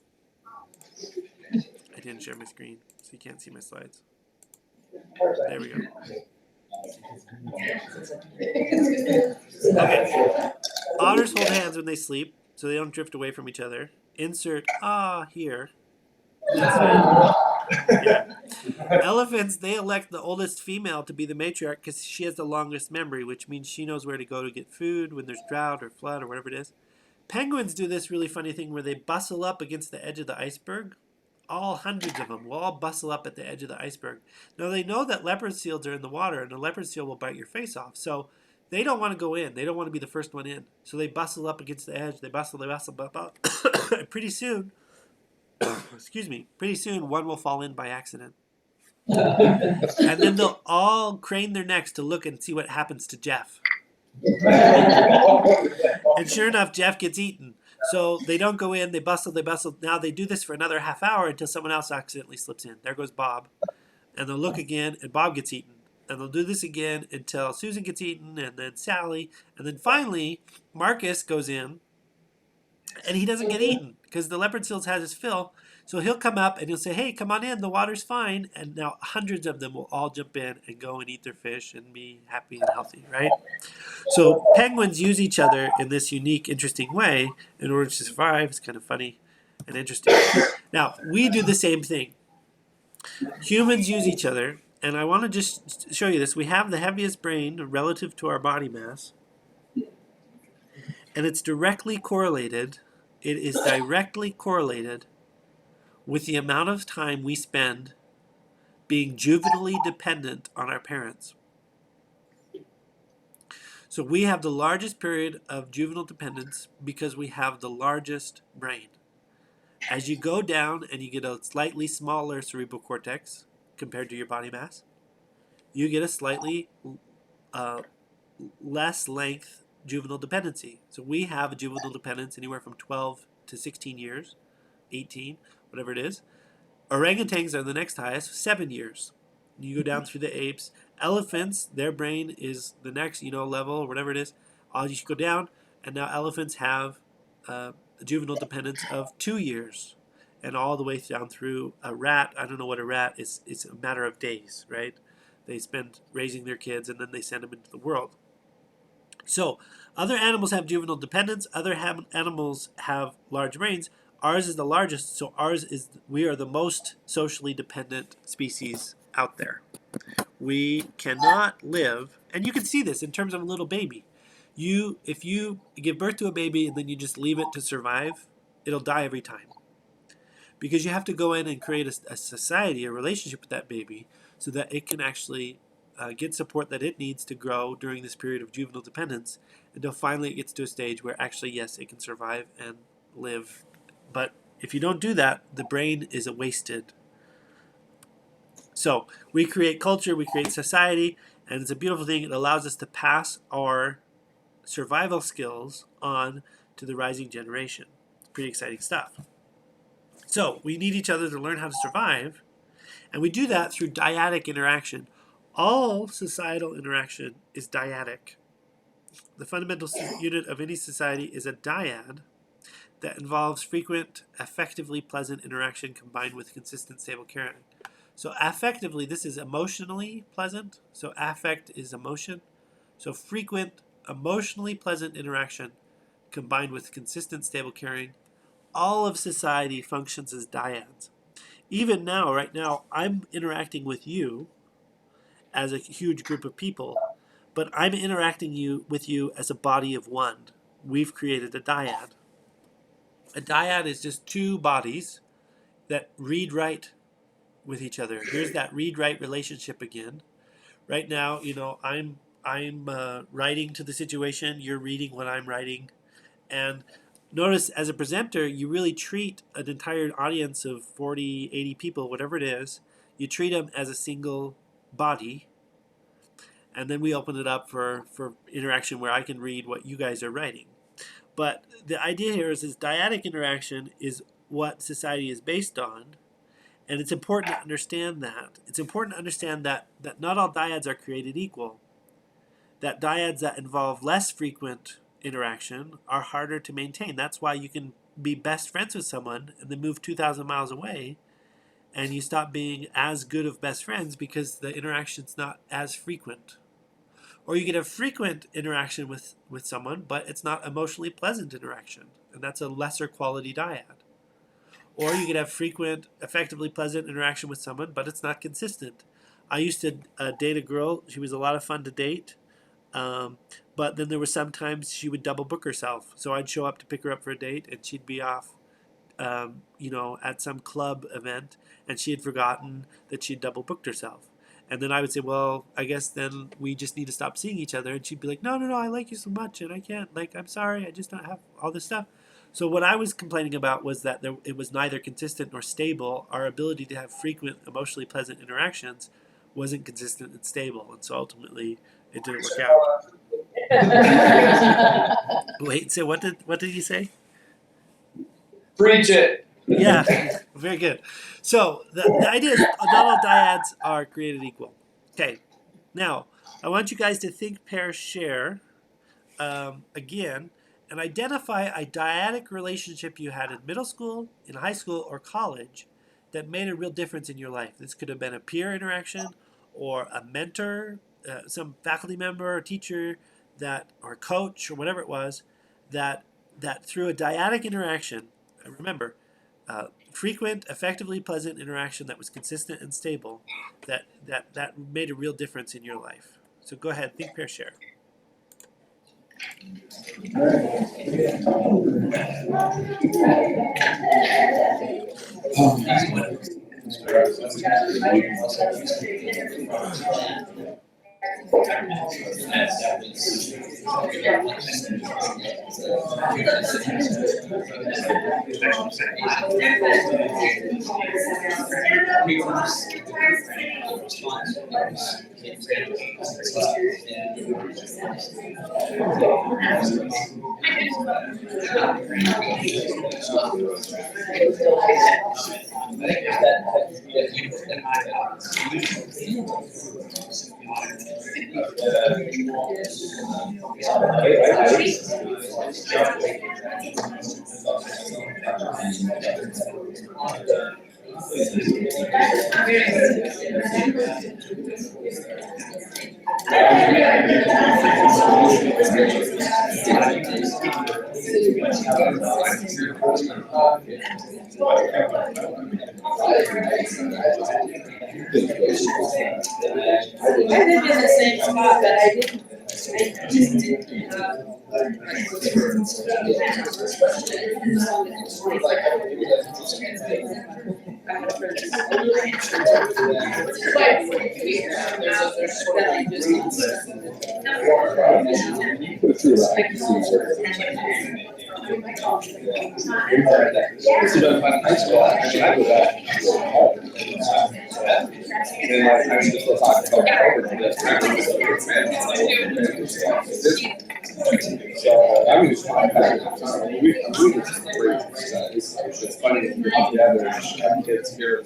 I didn't share my screen, so you can't see my slides. There we go. Okay. Otters hold hands when they sleep so they don't drift away from each other. Insert here. Yeah. Elephants, they elect the oldest female to be the matriarch because she has the longest memory, which means she knows where to go to get food when there's drought or flood or whatever it is. Penguins do this really funny thing where they bustle up against the edge of the iceberg. All hundreds of them will all bustle up at the edge of the iceberg. Now they know that leopard seals are in the water and a leopard seal will bite your face off. So they don't want to go in. They don't want to be the first one in. So they bustle up against the edge. They bustle. Pretty soon, pretty soon one will fall in by accident. And then they'll all crane their necks to look and see what happens to Jeff. And sure enough, Jeff gets eaten. So they don't go in, they bustle. Now they do this for another half hour until someone else accidentally slips in. There goes Bob. And they'll look again, and Bob gets eaten. And they'll do this again until Susan gets eaten, and then Sally. And then finally, Marcus goes in, and he doesn't get eaten because the leopard seals has his fill. So he'll come up and he'll say, hey, come on in, the water's fine. And now hundreds of them will all jump in and go and eat their fish and be happy and healthy, right? So penguins use each other in this unique, interesting way in order to survive. It's kind of funny and interesting. Now, we do the same thing. Humans use each other, and I want to just show you this. We have the heaviest brain relative to our body mass, and it's directly correlated. It is directly correlated with the amount of time we spend being juvenilely dependent on our parents. So we have the largest period of juvenile dependence because we have the largest brain. As you go down and you get a slightly smaller cerebral cortex compared to your body mass, you get a slightly less length juvenile dependency. So we have a juvenile dependence anywhere from 12 to 16 years, 18, whatever it is. Orangutans are the next highest, 7 years. You go down through the apes. Elephants, their brain is the next, level, or whatever it is. You should go down, and now elephants have a juvenile dependence of 2 years, and all the way down through a rat. I don't know what a rat is. It's a matter of days, right? They spend raising their kids, and then they send them into the world. So other animals have juvenile dependence. Other animals have large brains. Ours is the largest, so we are the most socially dependent species out there. We cannot live, and you can see this in terms of a little baby. If you give birth to a baby and then you just leave it to survive, it'll die every time. Because you have to go in and create a society, a relationship with that baby, so that it can actually get support that it needs to grow during this period of juvenile dependence until finally it gets to a stage where actually, yes, it can survive and live. But if you don't do that, the brain is wasted. So we create culture, we create society, and it's a beautiful thing. It allows us to pass our survival skills on to the rising generation. It's pretty exciting stuff. So we need each other to learn how to survive, and we do that through dyadic interaction. All societal interaction is dyadic. The fundamental unit of any society is a dyad that involves frequent, affectively pleasant interaction combined with consistent, stable caring. So affectively, this is emotionally pleasant. So affect is emotion. So frequent, emotionally pleasant interaction combined with consistent, stable caring. All of society functions as dyads. Even now, right now, I'm interacting with you as a huge group of people, but I'm interacting with you as a body of one. We've created a dyad. A dyad is just two bodies that read-write with each other. Here's that read-write relationship again. Right now, I'm writing to the situation. You're reading what I'm writing, and notice as a presenter, you really treat an entire audience of 40, 80 people, whatever it is. You treat them as a single body, and then we open it up for interaction where I can read what you guys are writing. But the idea here is dyadic interaction is what society is based on, and it's important to understand that. It's important to understand that not all dyads are created equal, that dyads that involve less frequent interaction are harder to maintain. That's why you can be best friends with someone and then move 2,000 miles away, and you stop being as good of best friends because the interaction's not as frequent. Or you can have frequent interaction with someone, but it's not emotionally pleasant interaction, and that's a lesser quality dyad. Or you could have frequent, effectively pleasant interaction with someone, but it's not consistent. I used to date a girl. She was a lot of fun to date, but then there were sometimes she would double book herself. So I'd show up to pick her up for a date, and she'd be off, at some club event, and she had forgotten that she'd double booked herself. And then I would say, well, I guess then we just need to stop seeing each other. And she'd be like, no, I like you so much, and I can't. Like, I'm sorry, I just don't have all this stuff. So what I was complaining about was that it was neither consistent nor stable. Our ability to have frequent, emotionally pleasant interactions wasn't consistent and stable. And so ultimately, it didn't work out. Wait, so what did you say? Preach it. Yeah, very good. So the idea is not all dyads are created equal. Okay, now I want you guys to think, pair, share again, and identify a dyadic relationship you had in middle school, in high school, or college that made a real difference in your life. This could have been a peer interaction, or a mentor, some faculty member or teacher or coach, or whatever it was, that through a dyadic interaction, remember, frequent, effectively pleasant interaction that was consistent and stable, that made a real difference in your life. So go ahead, think, pair, share. I lived in the same spot, but I just didn't have. It's funny if you're together and kids here.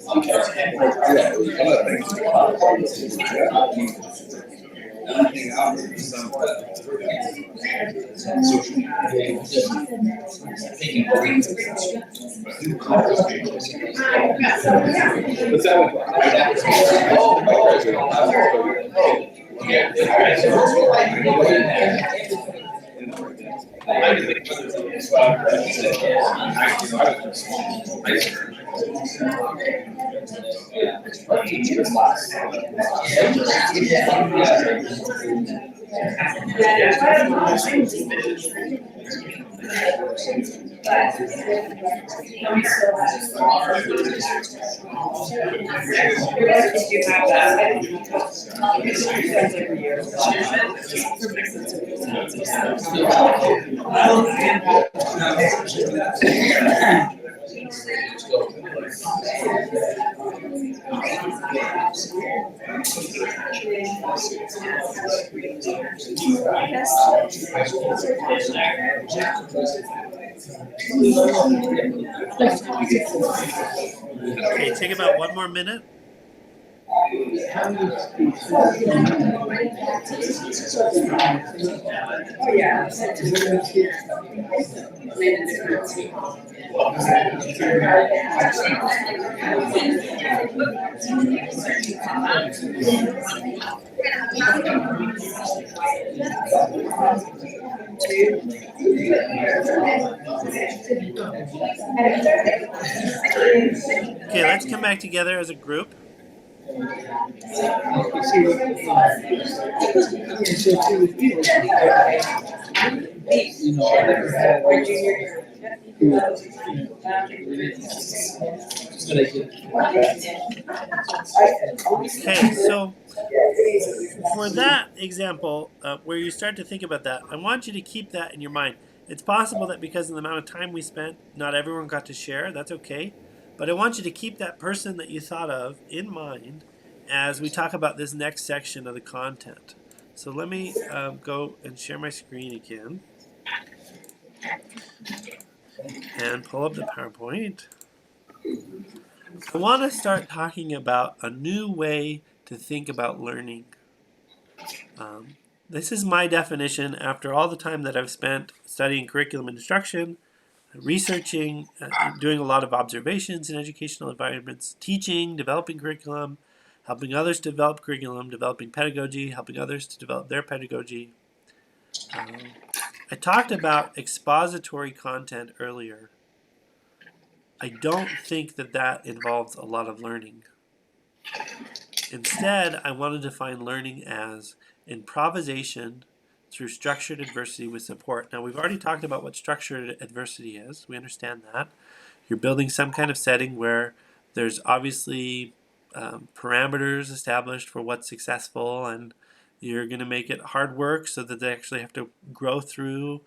Okay, take about one more minute. Okay, let's come back together as a group. Okay, so for that example, where you start to think about that, I want you to keep that in your mind. It's possible that because of the amount of time we spent, not everyone got to share. That's okay. But I want you to keep that person that you thought of in mind as we talk about this next section of the content. So let me go and share my screen again and pull up the PowerPoint. I want to start talking about a new way to think about learning. This is my definition after all the time that I've spent studying curriculum and instruction, researching, doing a lot of observations in educational environments, teaching, developing curriculum, helping others to develop curriculum, developing pedagogy, helping others to develop their pedagogy. I talked about expository content earlier. I don't think that that involves a lot of learning. Instead, I want to define learning as improvisation through structured adversity with support. Now, we've already talked about what structured adversity is. We understand that. You're building some kind of setting where there's obviously parameters established for what's successful, and you're going to make it hard work so that they actually have to grow through.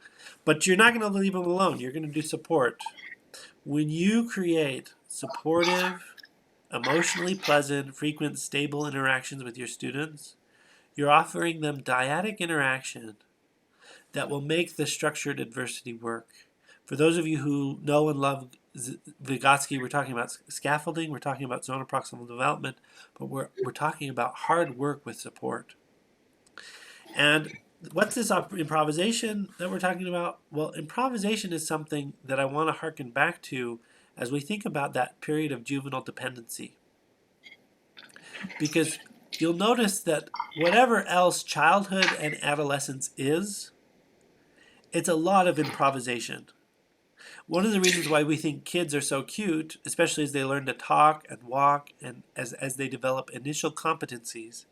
But you're not going to leave them alone. You're going to do support. When you create supportive, emotionally pleasant, frequent, stable interactions with your students, you're offering them dyadic interaction that will make the structured adversity work. For those of you who know and love Vygotsky, we're talking about scaffolding, we're talking about zone of proximal development, but we're talking about hard work with support. And what's this improvisation that we're talking about? Well, improvisation is something that I want to harken back to as we think about that period of juvenile dependency. Because you'll notice that whatever else childhood and adolescence is, it's a lot of improvisation. One of the reasons why we think kids are so cute, especially as they learn to talk and walk and as they develop initial competencies,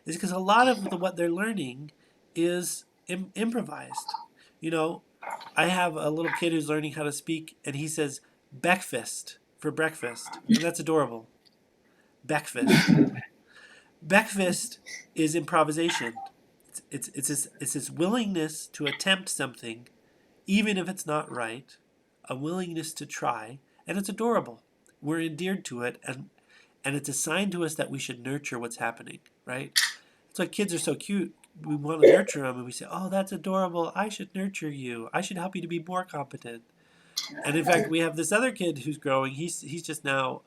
is because a lot of what they're learning is improvised. You know, I have a little kid who's learning how to speak, and he says breakfast for breakfast, and that's adorable. Breakfast. Breakfast is improvisation. It's this willingness to attempt something, even if it's not right, a willingness to try, and it's adorable. We're endeared to it, and it's a sign to us that we should nurture what's happening, right? It's like kids are so cute. We want to nurture them, and we say, oh, that's adorable. I should nurture you. I should help you to be more competent. And in fact, we have this other kid who's growing. He's just now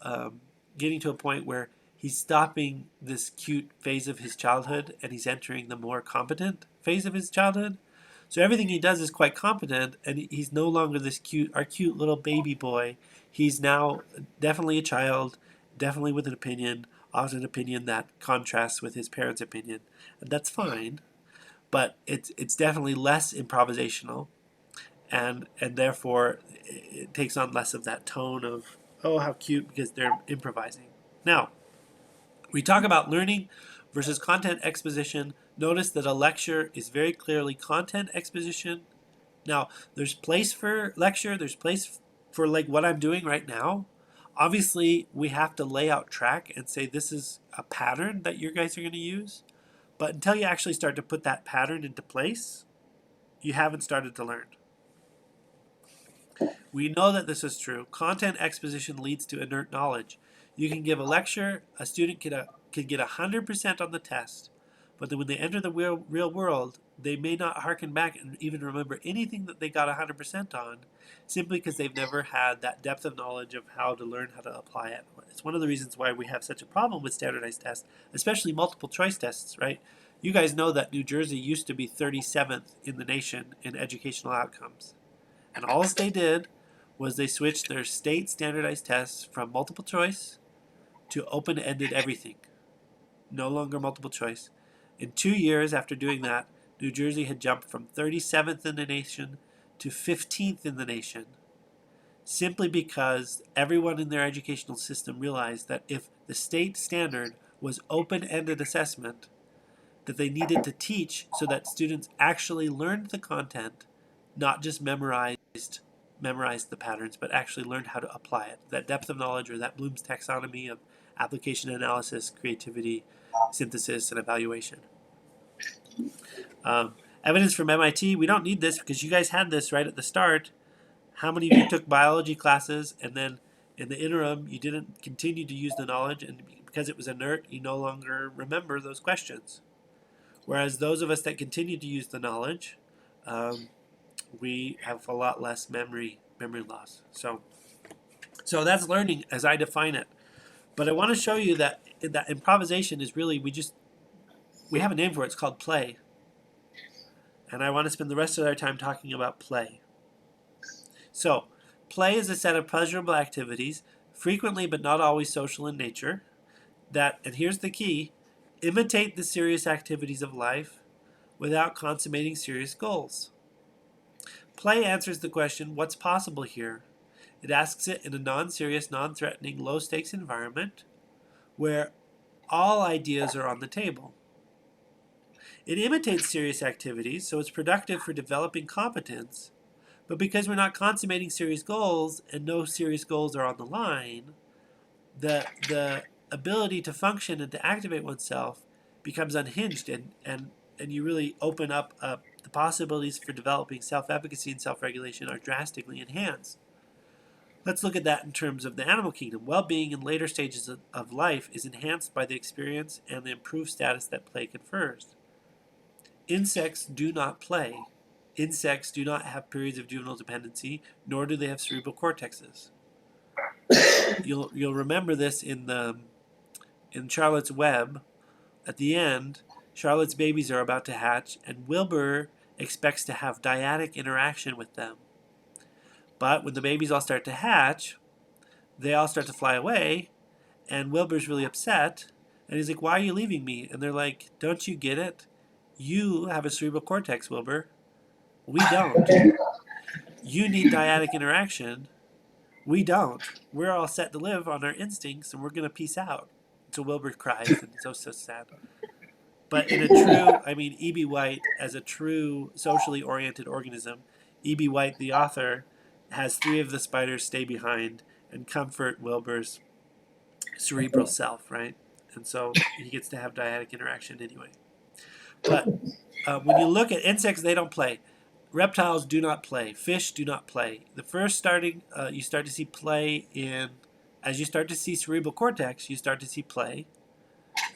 getting to a point where he's stopping this cute phase of his childhood, and he's entering the more competent phase of his childhood. So everything he does is quite competent, and he's no longer this our cute little baby boy. He's now definitely a child, definitely with an opinion, often an opinion that contrasts with his parents' opinion. And that's fine, but it's definitely less improvisational, and therefore it takes on less of that tone of, oh, how cute, because they're improvising. Now, we talk about learning versus content exposition. Notice that a lecture is very clearly content exposition. Now, there's place for lecture, there's place for like what I'm doing right now. Obviously, we have to lay out track and say this is a pattern that you guys are going to use. But until you actually start to put that pattern into place, you haven't started to learn. We know that this is true. Content exposition leads to inert knowledge. You can give a lecture, a student could get 100% on the test, but then when they enter the real world, they may not harken back and even remember anything that they got 100% on, simply because they've never had that depth of knowledge of how to learn how to apply it. It's one of the reasons why we have such a problem with standardized tests, especially multiple choice tests, right? You guys know that New Jersey used to be 37th in the nation in educational outcomes. And all they did was they switched their state standardized tests from multiple choice to open-ended everything. No longer multiple choice. In 2 years after doing that, New Jersey had jumped from 37th in the nation to 15th in the nation, simply because everyone in their educational system realized that if the state standard was open-ended assessment, that they needed to teach so that students actually learned the content, not just memorized the patterns, but actually learned how to apply it. That depth of knowledge, or that Bloom's taxonomy of application analysis, creativity, synthesis, and evaluation. Evidence from MIT, we don't need this because you guys had this right at the start. How many of you took biology classes and then in the interim you didn't continue to use the knowledge, and because it was inert, you no longer remember those questions? Whereas those of us that continue to use the knowledge, we have a lot less memory loss. So that's learning as I define it. But I want to show you that improvisation is really, we have a name for it. It's called play. And I want to spend the rest of our time talking about play. So play is a set of pleasurable activities, frequently but not always social in nature, that, and here's the key, imitate the serious activities of life without consummating serious goals. Play answers the question, what's possible here? It asks it in a non-serious, non-threatening, low-stakes environment where all ideas are on the table. It imitates serious activities, so it's productive for developing competence, but because we're not consummating serious goals and no serious goals are on the line, the ability to function and to activate oneself becomes unhinged, and you really open up the possibilities for developing self-efficacy and self-regulation are drastically enhanced. Let's look at that in terms of the animal kingdom. Well-being in later stages of life is enhanced by the experience and the improved status that play confers. Insects do not play. Insects do not have periods of juvenile dependency, nor do they have cerebral cortexes. You'll remember this in Charlotte's Web. At the end, Charlotte's babies are about to hatch, and Wilbur expects to have dyadic interaction with them. But when the babies all start to hatch, they all start to fly away, and Wilbur's really upset, and he's like, "Why are you leaving me?" And they're like, "Don't you get it? You have a cerebral cortex, Wilbur. We don't. You need dyadic interaction. We don't. We're all set to live on our instincts, and we're going to peace out." So Wilbur cries, and it's so sad. But in a true, E.B. White, as a true socially oriented organism, E.B. White, the author, has 3 of the spiders stay behind and comfort Wilbur's cerebral self, right? And so he gets to have dyadic interaction anyway. But when you look at insects, they don't play. Reptiles do not play. Fish do not play. The first you start to see play as you start to see cerebral cortex, you start to see play.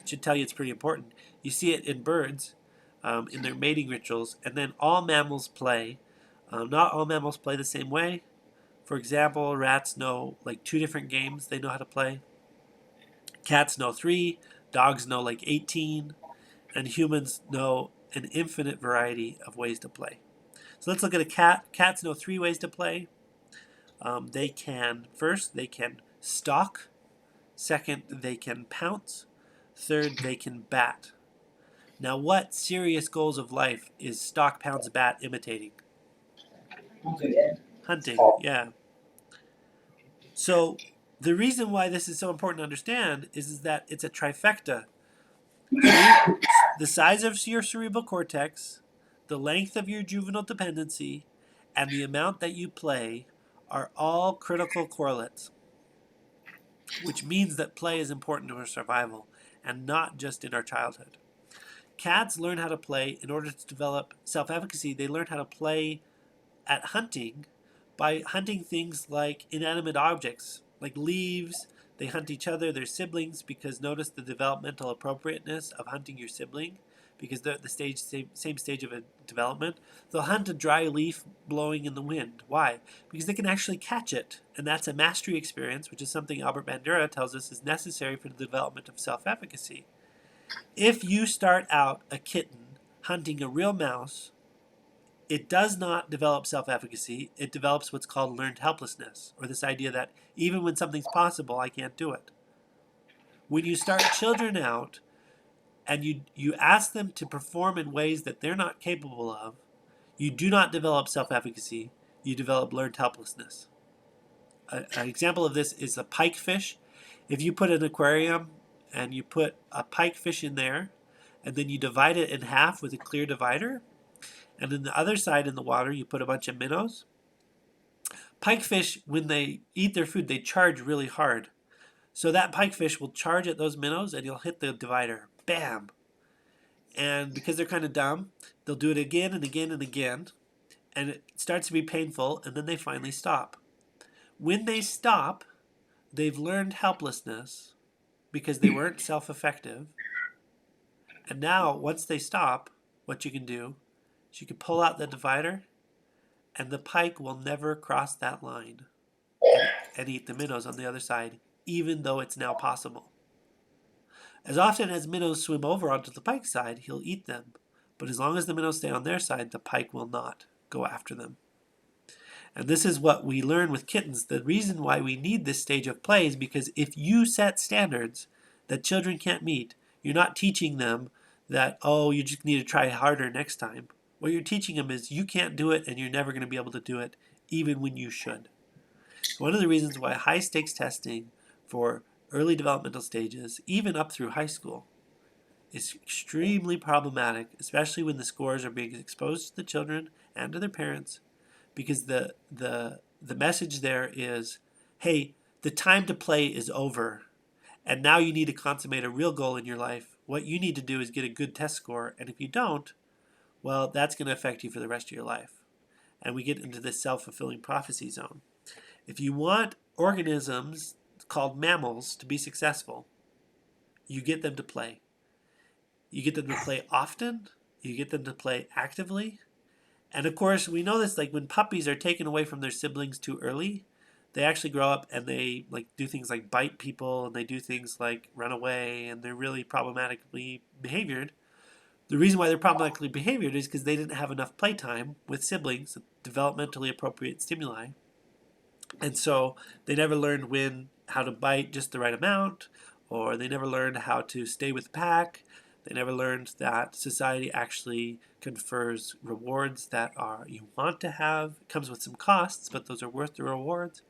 It should tell you it's pretty important. You see it in birds, in their mating rituals, and then all mammals play. Not all mammals play the same way. For example, rats know like 2 different games they know how to play. Cats know 3, dogs know like 18, and humans know an infinite variety of ways to play. So let's look at a cat. Cats know 3 ways to play. They can stalk. Second, they can pounce. Third, they can bat. Now, what serious goals of life is stalk, pounce, bat imitating? Hunting, yeah. So the reason why this is so important to understand is that it's a trifecta. The size of your cerebral cortex, the length of your juvenile dependency, and the amount that you play are all critical correlates, which means that play is important to our survival and not just in our childhood. Cats learn how to play in order to develop self-efficacy. They learn how to play at hunting by hunting things like inanimate objects, like leaves They hunt each other, their siblings, because notice the developmental appropriateness of hunting your sibling, because they're at the same stage of a development. They'll hunt a dry leaf blowing in the wind. Why? Because they can actually catch it. And that's a mastery experience, which is something Albert Bandura tells us is necessary for the development of self-efficacy. If you start out a kitten hunting a real mouse, it does not develop self-efficacy. It develops what's called learned helplessness, or this idea that even when something's possible, I can't do it. When you start children out and you ask them to perform in ways that they're not capable of, you do not develop self-efficacy. You develop learned helplessness. An example of this is a pikefish. If you put an aquarium and you put a pikefish in there, and then you divide it in half with a clear divider, and then the other side in the water you put a bunch of minnows. Pikefish, when they eat their food, they charge really hard. So that pikefish will charge at those minnows and you'll hit the divider. Bam! And because they're kind of dumb, they'll do it again and again and again. And it starts to be painful, and then they finally stop. When they stop, they've learned helplessness because they weren't self-effective. And now, once they stop, what you can do is you can pull out the divider, and the pike will never cross that line and eat the minnows on the other side, even though it's now possible. As often as minnows swim over onto the pike's side, he'll eat them. But as long as the minnows stay on their side, the pike will not go after them. And this is what we learn with kittens. The reason why we need this stage of play is because if you set standards that children can't meet, you're not teaching them that, oh, you just need to try harder next time. What you're teaching them is you can't do it and you're never going to be able to do it, even when you should. One of the reasons why high stakes testing for early developmental stages, even up through high school, is extremely problematic, especially when the scores are being exposed to the children and to their parents, because the message there is, hey, the time to play is over, and now you need to consummate a real goal in your life. What you need to do is get a good test score, and if you don't, well, that's going to affect you for the rest of your life. And we get into this self-fulfilling prophecy zone. If you want organisms called mammals to be successful, you get them to play. You get them to play often, you get them to play actively. And of course, we know this, like when puppies are taken away from their siblings too early, they actually grow up and they do things like bite people, and they do things like run away, and they're really problematically behaviored. The reason why they're problematically behaviored is because they didn't have enough playtime with siblings, developmentally appropriate stimuli. And so they never learned how to bite just the right amount, or they never learned how to stay with the pack. They never learned that society actually confers rewards that you want to have. It comes with some costs, but those are worth the rewards.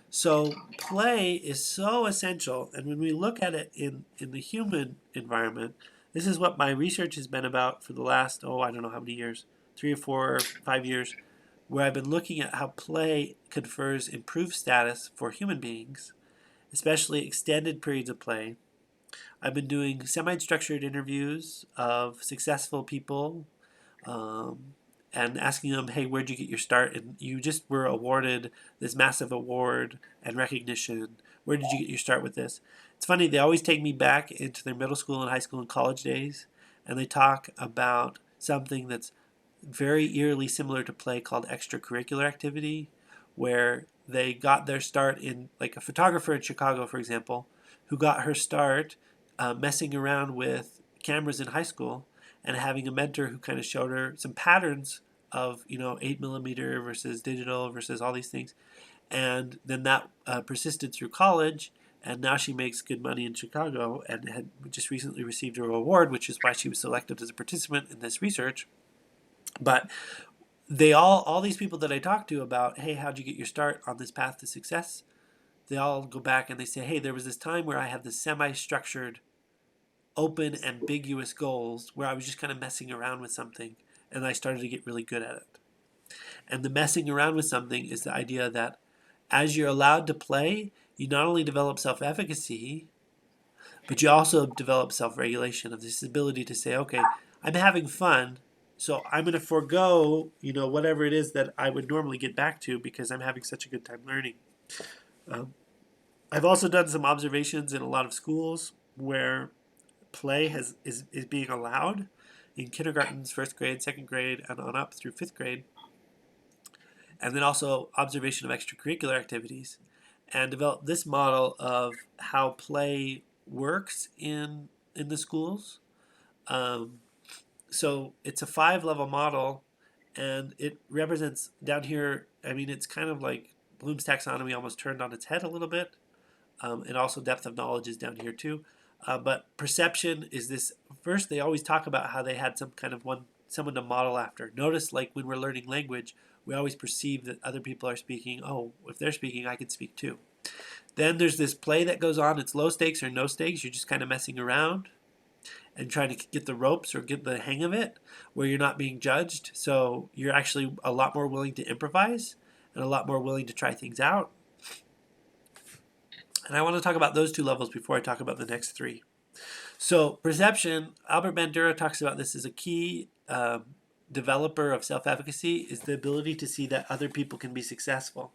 So play is so essential, and when we look at it in the human environment, this is what my research has been about for the last, I don't know how many years, 3 or 4 or 5 years, where I've been looking at how play confers improved status for human beings, especially extended periods of play. I've been doing semi-structured interviews of successful people and asking them, hey, where'd you get your start? And you just were awarded this massive award and recognition. Where did you get your start with this? It's funny, they always take me back into their middle school and high school and college days, and they talk about something that's very eerily similar to play called extracurricular activity, where they got their start in, like a photographer in Chicago, for example, who got her start messing around with cameras in high school and having a mentor who kind of showed her some patterns of 8mm versus digital versus all these things, and then that persisted through college, and now she makes good money in Chicago and had just recently received a award, which is why she was selected as a participant in this research. But they all these people that I talked to about, hey, how'd you get your start on this path to success? They all go back and they say, hey, there was this time where I had this semi-structured, open, ambiguous goals where I was just kind of messing around with something, and I started to get really good at it. And the messing around with something is the idea that as you're allowed to play, you not only develop self-efficacy, but you also develop self-regulation, of this ability to say, okay, I'm having fun, so I'm going to forego, whatever it is that I would normally get back to because I'm having such a good time learning. I've also done some observations in a lot of schools where play is being allowed in kindergartens, first grade, second grade, and on up through fifth grade. And then also observation of extracurricular activities, and develop this model of how play works in the schools. Um, so it's a 5-level model, and it represents down here. I mean, it's kind of like Bloom's taxonomy almost turned on its head a little bit, and also depth of knowledge is down here too. But perception is this. First, they always talk about how they had some kind of someone to model after. Notice, like when we're learning language, we always perceive that other people are speaking. Oh, if they're speaking, I can speak too. Then there's this play that goes on. It's low stakes or no stakes. You're just kind of messing around and trying to get the ropes or get the hang of it, where you're not being judged. So you're actually a lot more willing to improvise and a lot more willing to try things out. And I want to talk about those 2 levels before I talk about the next 3. So perception, Albert Bandura talks about this as a key developer of self-efficacy, is the ability to see that other people can be successful.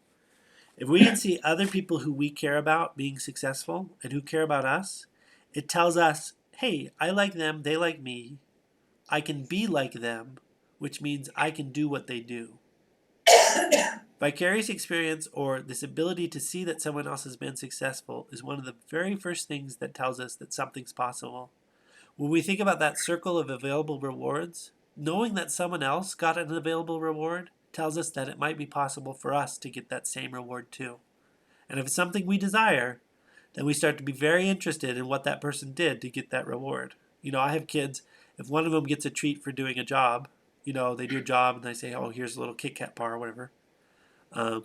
If we can see other people who we care about being successful and who care about us, it tells us, hey, I like them, they like me, I can be like them, which means I can do what they do. Vicarious experience, or this ability to see that someone else has been successful, is one of the very first things that tells us that something's possible. When we think about that circle of available rewards, knowing that someone else got an available reward tells us that it might be possible for us to get that same reward too. And if it's something we desire, then we start to be very interested in what that person did to get that reward. You know, I have kids, if one of them gets a treat for doing a job, you know, they do a job and they say, oh, here's a little Kit Kat bar or whatever. The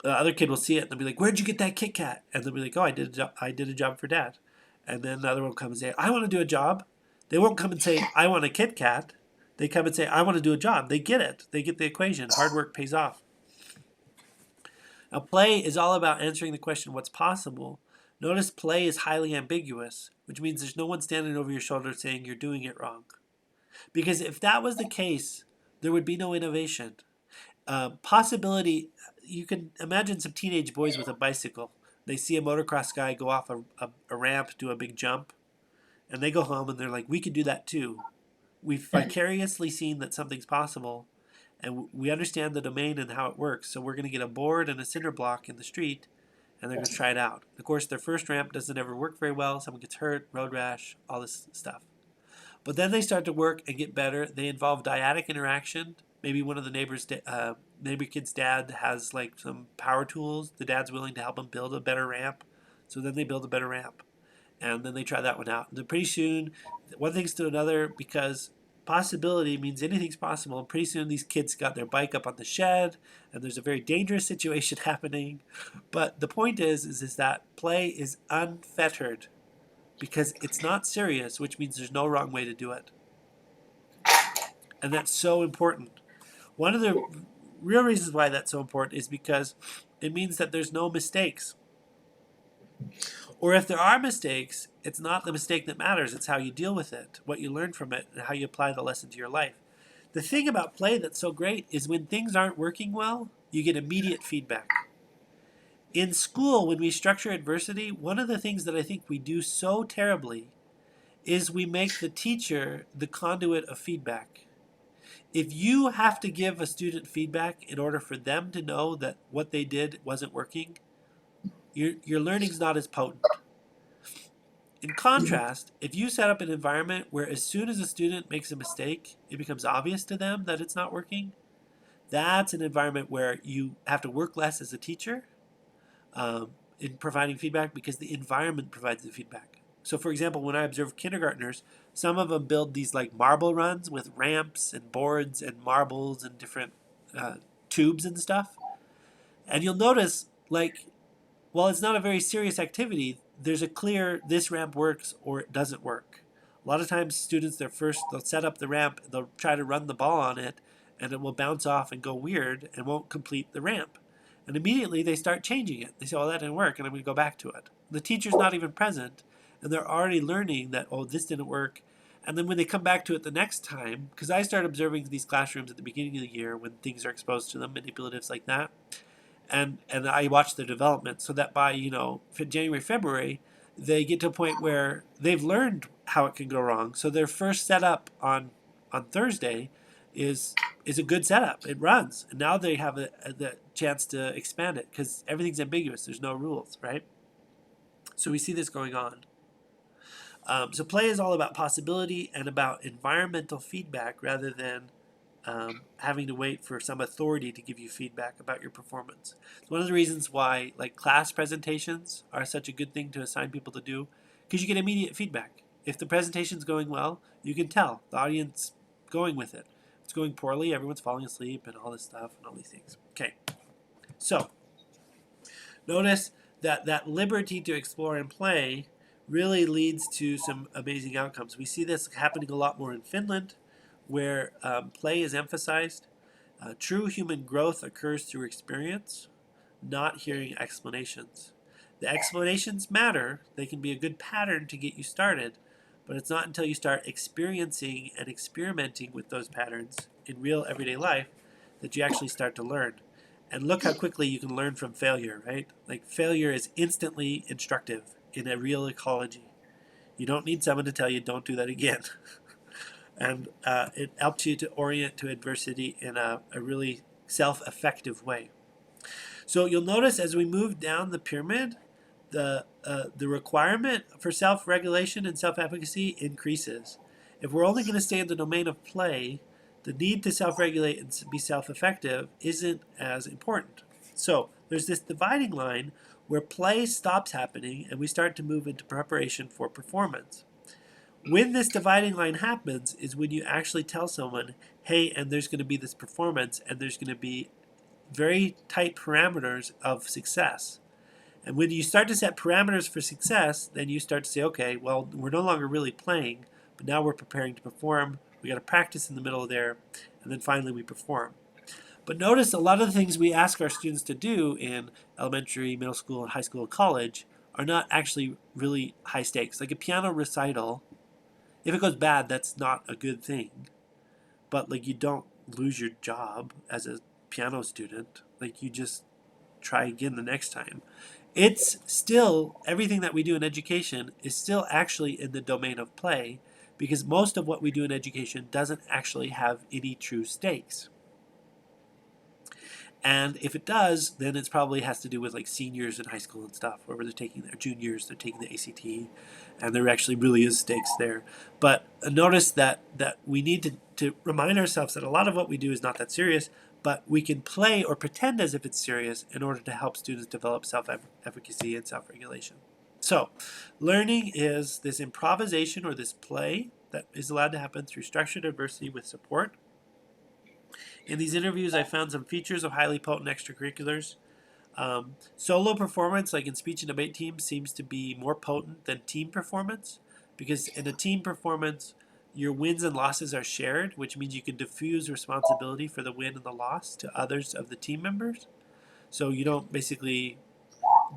other kid will see it and they'll be like, where'd you get that Kit Kat? And they'll be like, oh, I did a job for Dad. And then the other one will come and say, I want to do a job. They won't come and say, I want a Kit Kat. They come and say, I want to do a job. They get it. They get the equation. Hard work pays off. Now, play is all about answering the question, what's possible? Notice play is highly ambiguous, which means there's no one standing over your shoulder saying you're doing it wrong. Because if that was the case, there would be no innovation. Possibility, you can imagine some teenage boys with a bicycle. They see a motocross guy go off a ramp, do a big jump, and they go home and they're like, we could do that too. We've vicariously seen that something's possible, and we understand the domain and how it works, so we're going to get a board and a cinder block in the street, and they're going to try it out. Of course, their first ramp doesn't ever work very well. Someone gets hurt, road rash, all this stuff. But then they start to work and get better. They involve dyadic interaction. Maybe one of the neighbor kid's dad has like some power tools. The dad's willing to help him build a better ramp. So then they build a better ramp. And then they try that one out. And then pretty soon, one thing's to another, because possibility means anything's possible. And pretty soon these kids got their bike up on the shed, and there's a very dangerous situation happening. But the point is that play is unfettered because it's not serious, which means there's no wrong way to do it. And that's so important. One of the real reasons why that's so important is because it means that there's no mistakes. Or if there are mistakes, it's not the mistake that matters. It's how you deal with it, what you learn from it, and how you apply the lesson to your life. The thing about play that's so great is when things aren't working well, you get immediate feedback. In school, when we structure adversity, one of the things that I think we do so terribly is we make the teacher the conduit of feedback. If you have to give a student feedback in order for them to know that what they did wasn't working, your learning's not as potent. In contrast, if you set up an environment where as soon as a student makes a mistake, it becomes obvious to them that it's not working, that's an environment where you have to work less as a teacher in providing feedback, because the environment provides the feedback. So for example, when I observe kindergartners, some of them build these like marble runs with ramps and boards and marbles and different tubes and stuff. And you'll notice, like, while it's not a very serious activity, there's a clear, this ramp works or it doesn't work. A lot of times students, they'll set up the ramp, they'll try to run the ball on it, and it will bounce off and go weird and won't complete the ramp. And immediately they start changing it. They say, oh, that didn't work, and I'm going to go back to it. The teacher's not even present, and they're already learning that, oh, this didn't work. And then when they come back to it the next time, because I start observing these classrooms at the beginning of the year when things are exposed to them, manipulatives like that, and I watch their development, so that by January, February, they get to a point where they've learned how it can go wrong. So their first setup on Thursday is a good setup. It runs, and now they have the chance to expand it because everything's ambiguous. There's no rules, right? So we see this going on. So play is all about possibility and about environmental feedback rather than having to wait for some authority to give you feedback about your performance. It's one of the reasons why like class presentations are such a good thing to assign people to do, because you get immediate feedback. If the presentation's going well, you can tell the audience going with it. If it's going poorly, everyone's falling asleep and all this stuff and all these things. Okay, so notice that that liberty to explore and play really leads to some amazing outcomes. We see this happening a lot more in Finland, where play is emphasized. True human growth occurs through experience, not hearing explanations. The explanations matter. They can be a good pattern to get you started, but it's not until you start experiencing and experimenting with those patterns in real everyday life that you actually start to learn. And look how quickly you can learn from failure, right? Like failure is instantly instructive in a real ecology. You don't need someone to tell you don't do that again. And it helps you to orient to adversity in a really self-effective way. So you'll notice as we move down the pyramid, the requirement for self-regulation and self-efficacy increases. If we're only going to stay in the domain of play, the need to self-regulate and be self-effective isn't as important. So there's this dividing line where play stops happening and we start to move into preparation for performance. When this dividing line happens is when you actually tell someone, hey, and there's going to be this performance and there's going to be very tight parameters of success. And when you start to set parameters for success, then you start to say, okay, well, we're no longer really playing, but now we're preparing to perform. We got to practice in the middle of there, and then finally we perform. But notice a lot of the things we ask our students to do in elementary, middle school, high school, college are not actually really high stakes. Like a piano recital, if it goes bad, that's not a good thing. But like you don't lose your job as a piano student. Like you just try again the next time. It's still, everything that we do in education is still actually in the domain of play, because most of what we do in education doesn't actually have any true stakes. And if it does, then it probably has to do with like seniors in high school and stuff, where they're taking their juniors, they're taking the ACT, and there actually really is stakes there. But notice that we need to remind ourselves that a lot of what we do is not that serious, but we can play or pretend as if it's serious in order to help students develop self-efficacy and self-regulation. So learning is this improvisation or this play that is allowed to happen through structured adversity with support. In these interviews, I found some features of highly potent extracurriculars. Solo performance, like in speech and debate teams, seems to be more potent than team performance, because in a team performance, your wins and losses are shared, which means you can diffuse responsibility for the win and the loss to others of the team members. So you don't basically,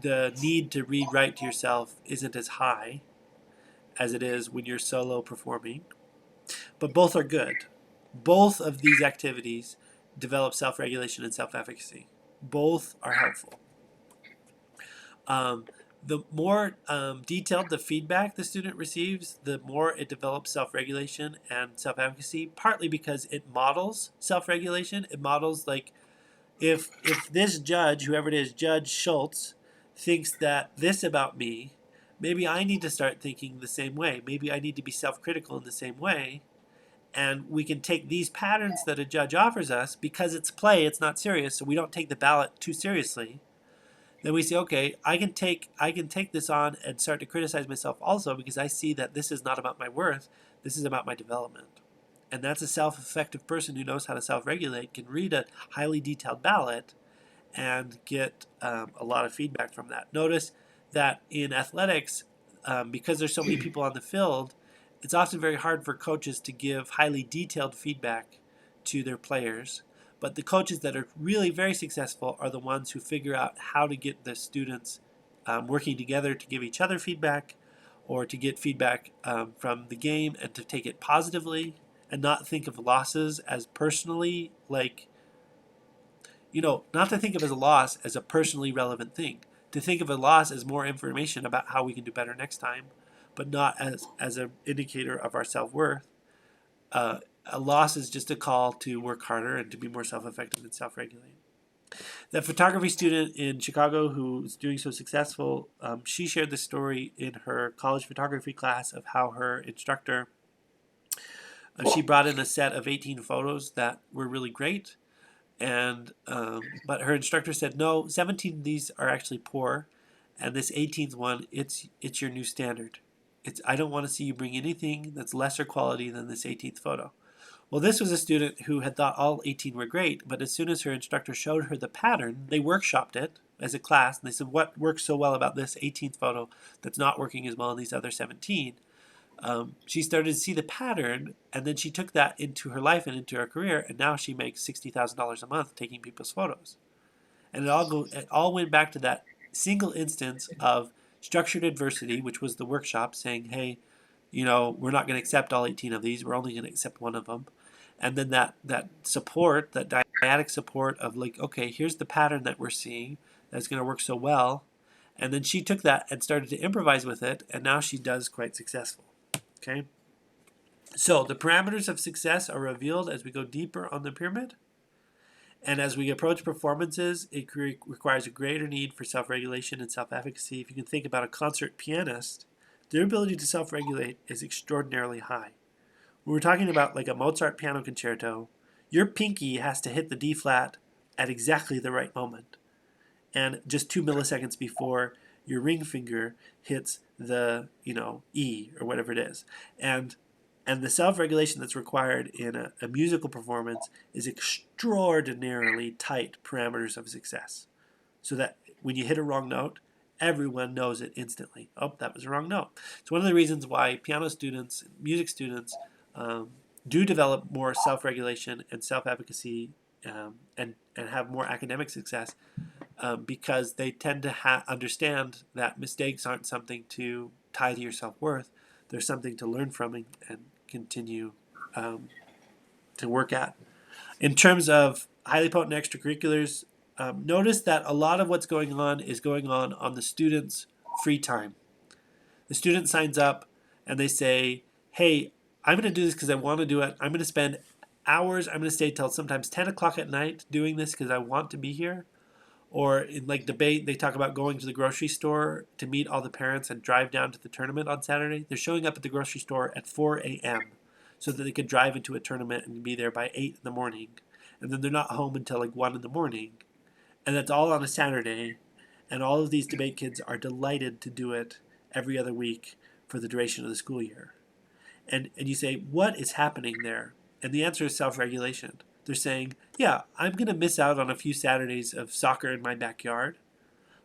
the need to read right to yourself isn't as high as it is when you're solo performing. But both are good. Both of these activities develop self-regulation and self-efficacy. Both are helpful. The more detailed the feedback the student receives, the more it develops self-regulation and self-efficacy, partly because it models self-regulation. It models, like, if this judge, whoever it is, Judge Schultz, thinks that this about me, maybe I need to start thinking the same way. Maybe I need to be self-critical in the same way. And we can take these patterns that a judge offers us, because it's play, it's not serious, so we don't take the ballot too seriously. Then we say, okay, I can take this on and start to criticize myself also, because I see that this is not about my worth, this is about my development. And that's a self-effective person who knows how to self-regulate, can read a highly detailed ballot and get a lot of feedback from that. Notice that in athletics, because there's so many people on the field, it's often very hard for coaches to give highly detailed feedback to their players. But the coaches that are really very successful are the ones who figure out how to get the students working together to give each other feedback, or to get feedback from the game and to take it positively and not think of losses as personally, like, not to think of as a loss as a personally relevant thing, to think of a loss as more information about how we can do better next time, but not as an indicator of our self-worth. A loss is just a call to work harder and to be more self-effective and self-regulate. The photography student in Chicago who's doing so successful, she shared the story in her college photography class of how her instructor, she brought in a set of 18 photos that were really great, and but her instructor said, no, 17 of these are actually poor, and this 18th one, it's your new standard. I don't want to see you bring anything that's lesser quality than this 18th photo. Well, this was a student who had thought all 18 were great, but as soon as her instructor showed her the pattern, they workshopped it as a class, and they said, what works so well about this 18th photo that's not working as well in these other 17? She started to see the pattern, and then she took that into her life and into her career, and now she makes $60,000 a month taking people's photos. And it all went back to that single instance of structured adversity, which was the workshop saying, hey, we're not going to accept all 18 of these. We're only going to accept one of them. And then that support, that dyadic support of like, okay, here's the pattern that we're seeing that's going to work so well. And then she took that and started to improvise with it, and now she does quite successful. Okay. So the parameters of success are revealed as we go deeper on the pyramid. And as we approach performances, it requires a greater need for self-regulation and self-efficacy. If you can think about a concert pianist, their ability to self-regulate is extraordinarily high. When we're talking about like a Mozart piano concerto, your pinky has to hit the D flat at exactly the right moment. And just 2 milliseconds before your ring finger hits the, E or whatever it is. And the self-regulation that's required in a musical performance is extraordinarily tight parameters of success. So that when you hit a wrong note, everyone knows it instantly. Oh, that was a wrong note. It's one of the reasons why piano students, music students, do develop more self-regulation and self-efficacy and have more academic success because they tend to understand that mistakes aren't something to tie to your self-worth. They're something to learn from and continue to work at. In terms of highly potent extracurriculars, notice that a lot of what's going on is going on the student's free time. The student signs up and they say, hey, I'm going to do this because I want to do it. I'm going to spend hours. I'm going to stay till sometimes 10 o'clock at night doing this because I want to be here. Or in like debate, they talk about going to the grocery store to meet all the parents and drive down to the tournament on Saturday. They're showing up at the grocery store at 4 a.m. so that they could drive into a tournament and be there by 8 in the morning. And then they're not home until like 1 in the morning. And that's all on a Saturday. And all of these debate kids are delighted to do it every other week for the duration of the school year. And you say, what is happening there? And the answer is self-regulation. They're saying, yeah, I'm going to miss out on a few Saturdays of soccer in my backyard.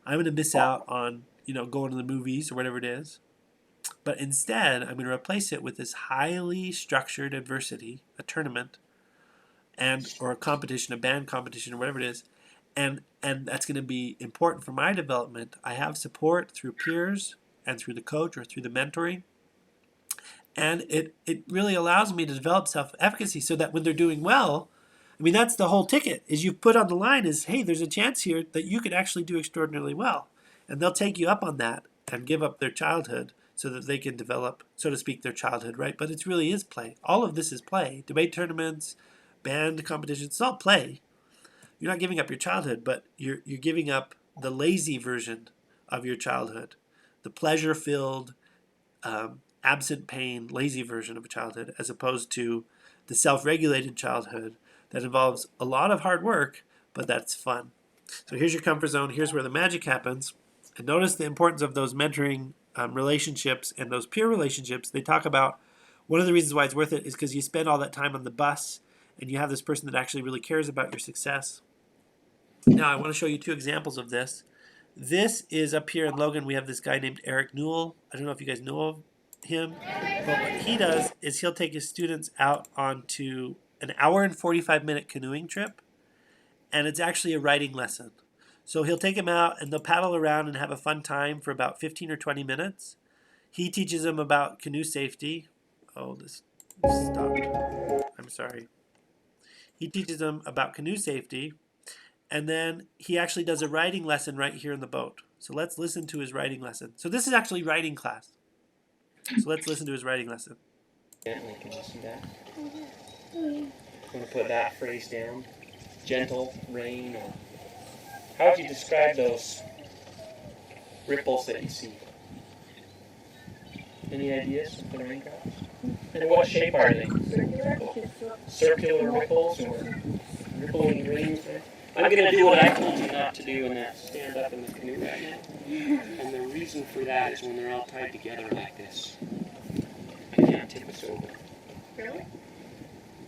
I'm going to miss out on, going to the movies or whatever it is. But instead, I'm going to replace it with this highly structured adversity, a tournament, or a competition, a band competition, or whatever it is. And that's going to be important for my development. I have support through peers and through the coach or through the mentoring. And it really allows me to develop self-efficacy so that when they're doing well, that's the whole ticket, is you put on the line is, hey, there's a chance here that you could actually do extraordinarily well. And they'll take you up on that and give up their childhood so that they can develop, so to speak, their childhood, right? But it really is play. All of this is play. Debate tournaments, band competitions, it's all play. You're not giving up your childhood, but you're giving up the lazy version of your childhood, the pleasure-filled, absent pain, lazy version of childhood, as opposed to the self-regulated childhood that involves a lot of hard work, but that's fun. So here's your comfort zone. Here's where the magic happens. And notice the importance of those mentoring relationships and those peer relationships. They talk about one of the reasons why it's worth it is because you spend all that time on the bus and you have this person that actually really cares about your success. Now, I want to show you 2 examples of this. This is up here in Logan. We have this guy named Eric Newell. I don't know if you guys know of him, but what he does is he'll take his students out onto an hour and 45-minute canoeing trip, and it's actually a writing lesson. So he'll take them out and they'll paddle around and have a fun time for about 15 or 20 minutes. He teaches them about canoe safety. Oh, this stopped. I'm sorry. He teaches them about canoe safety, and then he actually does a writing lesson right here in the boat. So let's listen to his writing lesson. So this is actually writing class. So let's listen to his writing lesson. Gently, can you see that? I'm going to put that phrase down. Gentle rain. Or how would you describe those ripples that you see? Any ideas for the raindrops? And what shape are they? Circular ripples or rippling rain? I'm going to do what I told you not to do, and that's stand up in the canoe right now. And the reason for that is when they're all tied together like this. I can't tip us over. Really?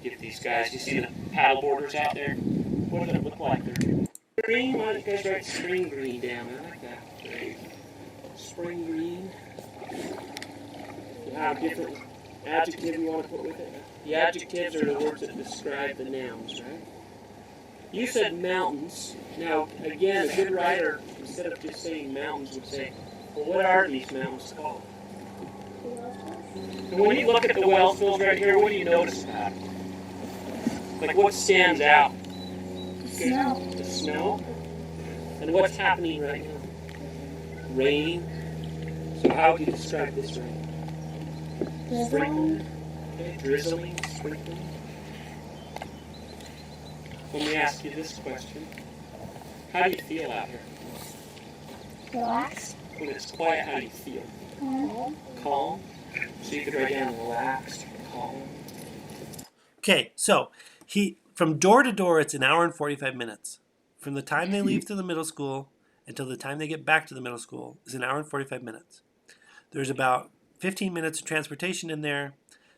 Give these guys, you see the paddle boarders out there? What does it look like? They're green. Why don't you guys write spring green down? I like that. Great. Spring green. You have different adjective you want to put with it. The adjectives are the words that describe the nouns, right? You said mountains. Now, again, a good writer, instead of just saying mountains, would say, well, what are these mountains called? And when you look at the well fills right here, what do you notice about it? Like what stands out? Snow. The snow. And what's happening right now? Rain. So how would you describe this rain? Sprinkling. Okay, drizzling, sprinkling. Let me ask you this question. How do you feel out here? Relax. When it's quiet, how do you feel? Calm. So you could write down relaxed, calm. Okay, so from door to door, it's an hour and 45 minutes. From the time they leave to the middle school until the time they get back to the middle school is an hour and 45 minutes. There's about 15 minutes of transportation in there.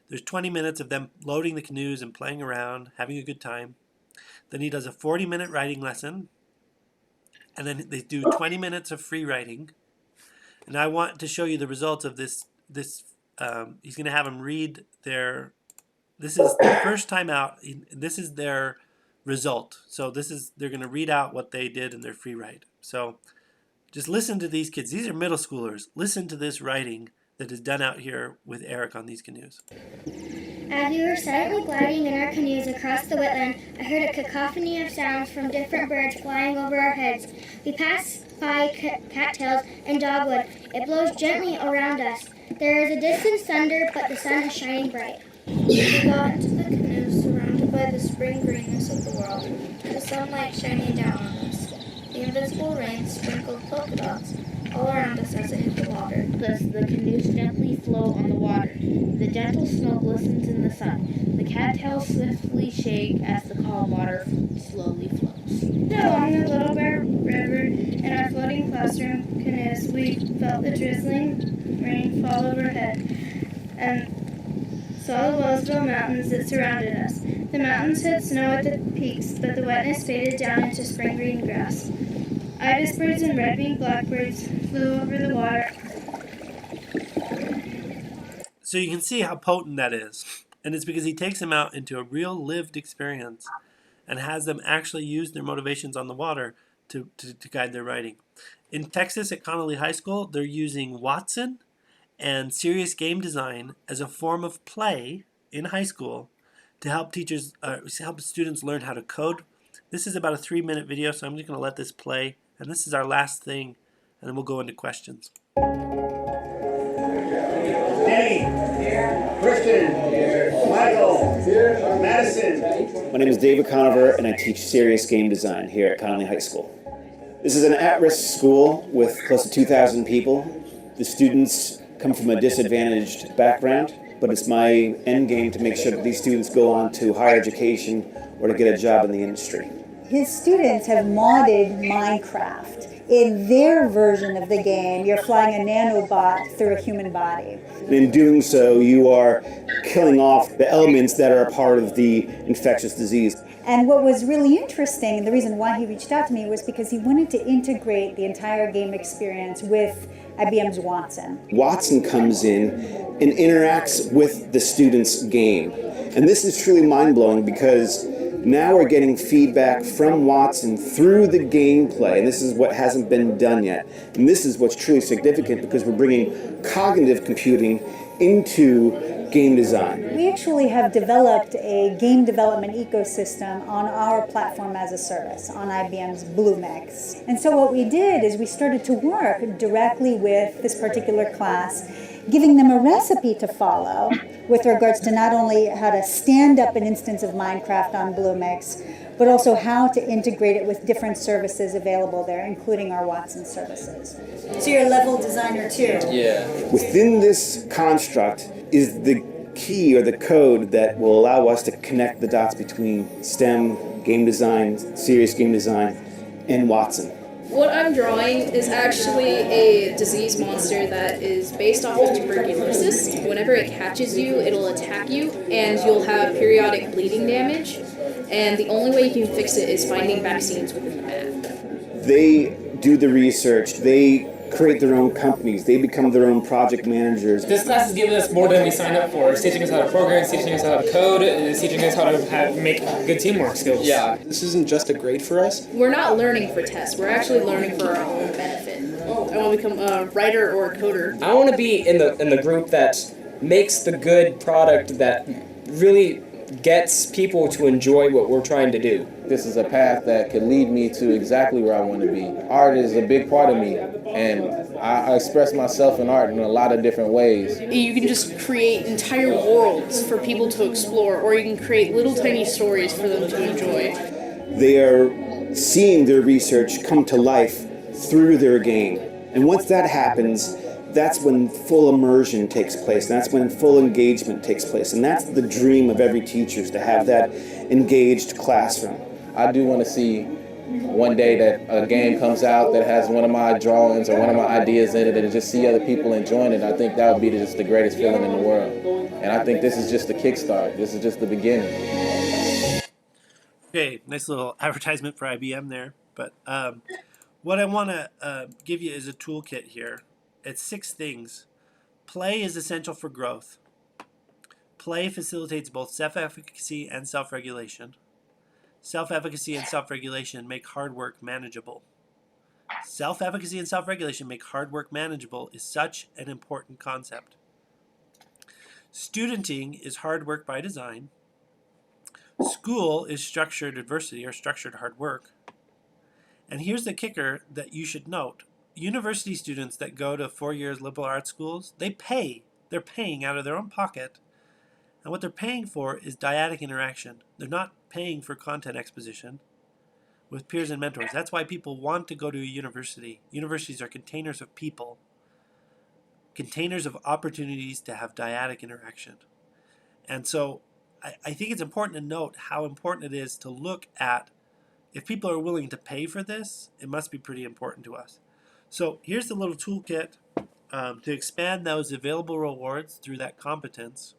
There's 20 minutes of them loading the canoes and playing around, having a good time. Then he does a 40-minute writing lesson. And then they do 20 minutes of free writing. And I want to show you the results of this. He's going to have them read this is the first time out. This is their result. So they're going to read out what they did in their free write. So just listen to these kids. These are middle schoolers. Listen to this writing that is done out here with Eric on these canoes. As we were silently gliding in our canoes across the wetland, I heard a cacophony of sounds from different birds flying over our heads. We passed by cattails and dogwood. It blows gently around us. There is a distant thunder, but the sun is shining bright. We got into the canoes surrounded by the spring greenness of the world, the sunlight shining down on us. The invisible rain sprinkled polka dots all around us as it hit the water. Thus, the canoes gently float on the water. The gentle snow glistens in the sun. The cattails swiftly shake as the calm water slowly flows. Along the Little Bear River in our floating classroom canoes, we felt the drizzling rain fall overhead and saw the Roseville Mountains that surrounded us. The mountains had snow at the peaks, but the wetness faded down into spring green grass. Ibis birds and red-winged blackbirds flew over the water. So you can see how potent that is. And it's because he takes them out into a real lived experience and has them actually use their motivations on the water to guide their writing. In Texas at Connolly High School, they're using Watson and serious game design as a form of play in high school to help help students learn how to code. This is about a 3-minute video, so I'm just going to let this play. And this is our last thing, and then we'll go into questions. Danny. Here. Christian. Here. Michael. Here. Madison. My name is David Conover, and I teach serious game design here at Connolly High School. This is an at-risk school with close to 2,000 people. The students come from a disadvantaged background, but it's my end game to make sure that these students go on to higher education or to get a job in the industry. His students have modded Minecraft. In their version of the game, you're flying a nanobot through a human body. And in doing so, you are killing off the elements that are a part of the infectious disease. And what was really interesting, and the reason why he reached out to me, was because he wanted to integrate the entire game experience with IBM's Watson. Watson comes in and interacts with the student's game. And this is truly mind-blowing because now we're getting feedback from Watson through the gameplay, and this is what hasn't been done yet. And this is what's truly significant because we're bringing cognitive computing into game design? We actually have developed a game development ecosystem on our platform as a service, on IBM's Bluemix. And so what we did is we started to work directly with this particular class, giving them a recipe to follow with regards to not only how to stand up an instance of Minecraft on Bluemix, but also how to integrate it with different services available there, including our Watson services. So you're a level designer too? Yeah. Within this construct is the key or the code that will allow us to connect the dots between STEM, game design, serious game design, and Watson. What I'm drawing is actually a disease monster that is based off of tuberculosis. Whenever it catches you, it'll attack you, and you'll have periodic bleeding damage. And the only way you can fix it is finding vaccines within the map. They do the research, they create their own companies, they become their own project managers. This class has given us more than we signed up for. It's teaching us how to program, it's teaching us how to code, it's teaching us how to make good teamwork skills. Yeah. This isn't just a grade for us. We're not learning for tests, we're actually learning for our own benefit. I want to become a writer or a coder. I want to be in the group that makes the good product that really gets people to enjoy what we're trying to do. This is a path that could lead me to exactly where I want to be. Art is a big part of me, and I express myself in art in a lot of different ways. You can just create entire worlds for people to explore, or you can create little tiny stories for them to enjoy. They are seeing their research come to life through their game. And once that happens, that's when full immersion takes place. That's when full engagement takes place. And that's the dream of every teacher, is to have that engaged classroom. I do want to see one day that a game comes out that has one of my drawings or one of my ideas in it, and just see other people enjoying it. I think that would be just the greatest feeling in the world. And I think this is just the kickstart. This is just the beginning. Okay, nice little advertisement for IBM there. But what I want to give you is a toolkit here. It's 6 things. Play is essential for growth. Play facilitates both self-efficacy and self-regulation. Self-efficacy and self-regulation make hard work manageable. Self-efficacy and self-regulation make hard work manageable is such an important concept. Studenting is hard work by design. School is structured adversity or structured hard work. And here's the kicker that you should note. University students that go to 4 years liberal arts schools, they pay. They're paying out of their own pocket. And what they're paying for is dyadic interaction. They're not paying for content exposition with peers and mentors. That's why people want to go to a university. Universities are containers of people, containers of opportunities to have dyadic interaction. And so I think it's important to note how important it is to look at, if people are willing to pay for this, it must be pretty important to us. So here's the little toolkit to expand those available rewards through that competence.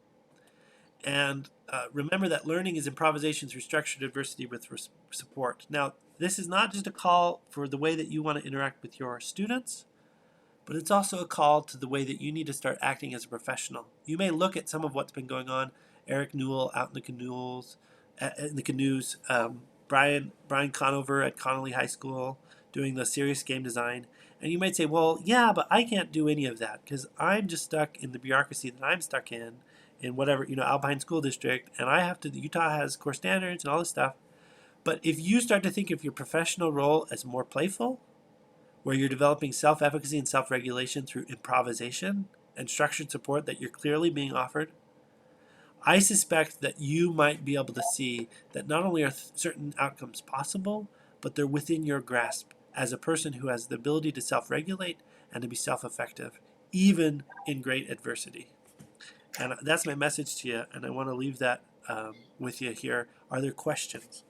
And remember that learning is improvisation through structured adversity with support. Now, this is not just a call for the way that you want to interact with your students, but it's also a call to the way that you need to start acting as a professional. You may look at some of what's been going on. Eric Newell out in the canoes, Brian Conover at Connolly High School doing the serious game design. And you might say, well, yeah, but I can't do any of that because I'm just stuck in the bureaucracy that I'm stuck in whatever, Alpine School District, and Utah has core standards and all this stuff. But if you start to think of your professional role as more playful, where you're developing self-efficacy and self-regulation through improvisation and structured support that you're clearly being offered, I suspect that you might be able to see that not only are certain outcomes possible, but they're within your grasp as a person who has the ability to self-regulate and to be self-effective, even in great adversity. And that's my message to you, and I want to leave that with you here. Are there questions?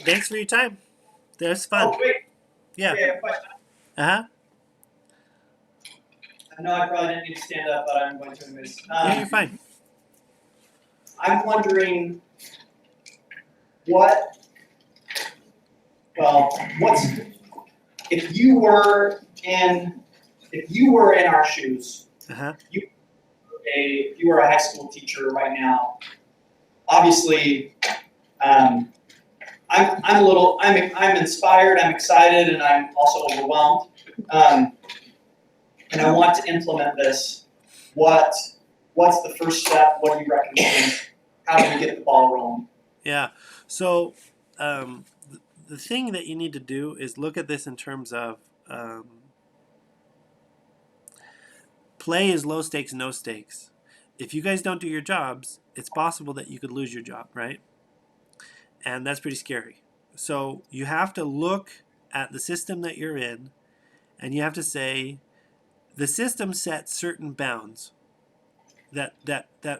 Thanks for your time. That was fun. Oh, wait. Yeah. Wait, I have a question. Uh-huh. I know I probably didn't need to stand up, but I'm going to anyways. Yeah, you're fine. I'm wondering what well, if you were in our shoes, Uh-huh. if you were a high school teacher right now, obviously, I'm inspired, I'm excited, and I'm also overwhelmed. And I want to implement this. What's the first step? What do you recommend? How do we get the ball rolling? Yeah. So the thing that you need to do is look at this in terms of play is low stakes, no stakes. If you guys don't do your jobs, it's possible that you could lose your job, right? And that's pretty scary. So you have to look at the system that you're in, and you have to say, the system sets certain bounds that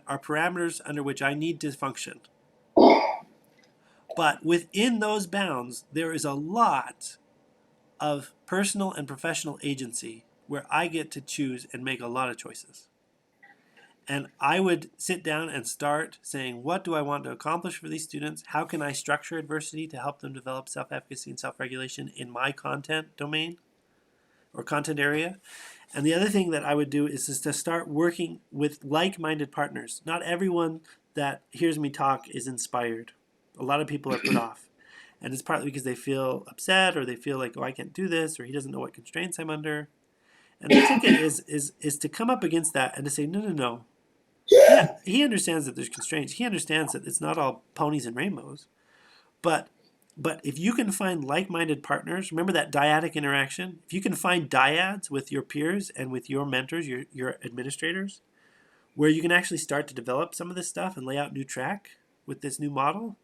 are parameters under which I need to function. But within those bounds, there is a lot of personal and professional agency where I get to choose and make a lot of choices. And I would sit down and start saying, what do I want to accomplish for these students? How can I structure adversity to help them develop self-efficacy and self-regulation in my content domain or content area? And the other thing that I would do is to start working with like-minded partners. Not everyone that hears me talk is inspired. A lot of people are put off. And it's partly because they feel upset, or they feel like, oh, I can't do this, or he doesn't know what constraints I'm under. And the ticket is to come up against that and to say, no. Yeah, he understands that there's constraints. He understands that it's not all ponies and rainbows. But if you can find like-minded partners, remember that dyadic interaction? If you can find dyads with your peers and with your mentors, your administrators, where you can actually start to develop some of this stuff and lay out new track with this new model,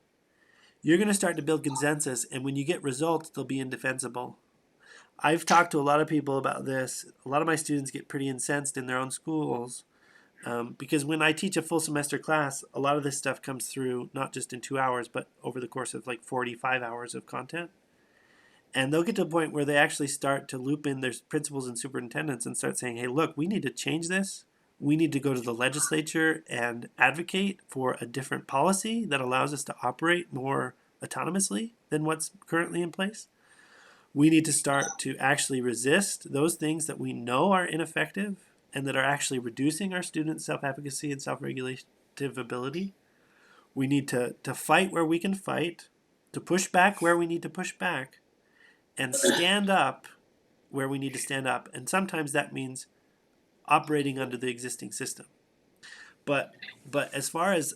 you're going to start to build consensus, and when you get results, they'll be indefensible. I've talked to a lot of people about this. A lot of my students get pretty incensed in their own schools because when I teach a full semester class, a lot of this stuff comes through not just in 2 hours, but over the course of like 45 hours of content. And they'll get to a point where they actually start to loop in their principals and superintendents and start saying, hey, look, we need to change this. We need to go to the legislature and advocate for a different policy that allows us to operate more autonomously than what's currently in place. We need to start to actually resist those things that we know are ineffective and that are actually reducing our students' self-efficacy and self-regulative ability. We need to fight where we can fight, to push back where we need to push back, and stand up where we need to stand up. And sometimes that means operating under the existing system. But as far as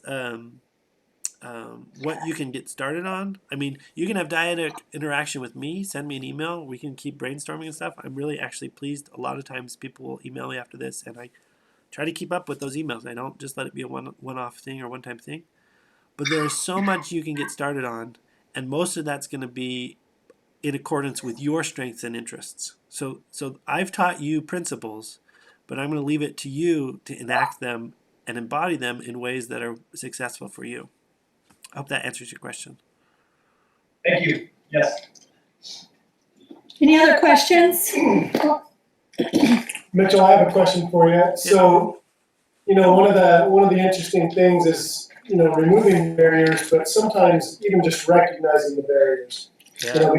what you can get started on, I mean, you can have dyadic interaction with me. Send me an email. We can keep brainstorming and stuff. I'm really actually pleased. A lot of times people will email me after this, and I try to keep up with those emails. I don't just let it be a one-off thing or one-time thing. But there is so much you can get started on, and most of that's going to be in accordance with your strengths and interests. So I've taught you principles, but I'm going to leave it to you to enact them and embody them in ways that are successful for you. I hope that answers your question. Thank you. Yes. Any other questions? Mitchell, I have a question for you. So, one of the interesting things is, removing barriers, but sometimes even just recognizing the barriers. Yeah.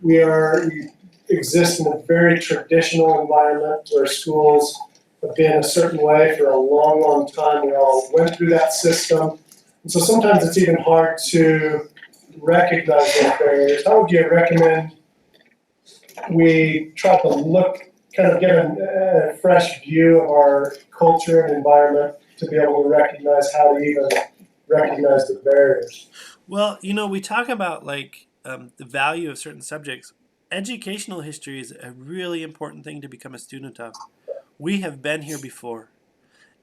We exist in a very traditional environment where schools have been a certain way for a long, long time. We all went through that system. And so sometimes it's even hard to recognize those barriers. How would you recommend we try to get a fresh view of our culture and environment to be able to recognize how to even recognize the barriers? Well, we talk about the value of certain subjects. Educational history is a really important thing to become a student of. We have been here before.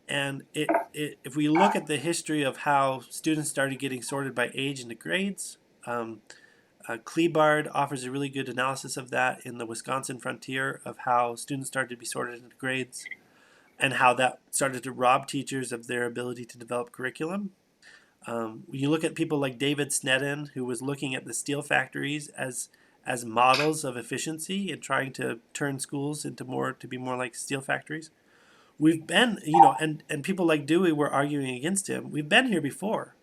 And if we look at the history of how students started getting sorted by age into grades, Klebard offers a really good analysis of that in the Wisconsin Frontier of how students started to be sorted into grades and how that started to rob teachers of their ability to develop curriculum. When you look at people like David Sneddon, who was looking at the steel factories as models of efficiency and trying to turn schools to be more like steel factories. We've been, and people like Dewey were arguing against him. We've been here before.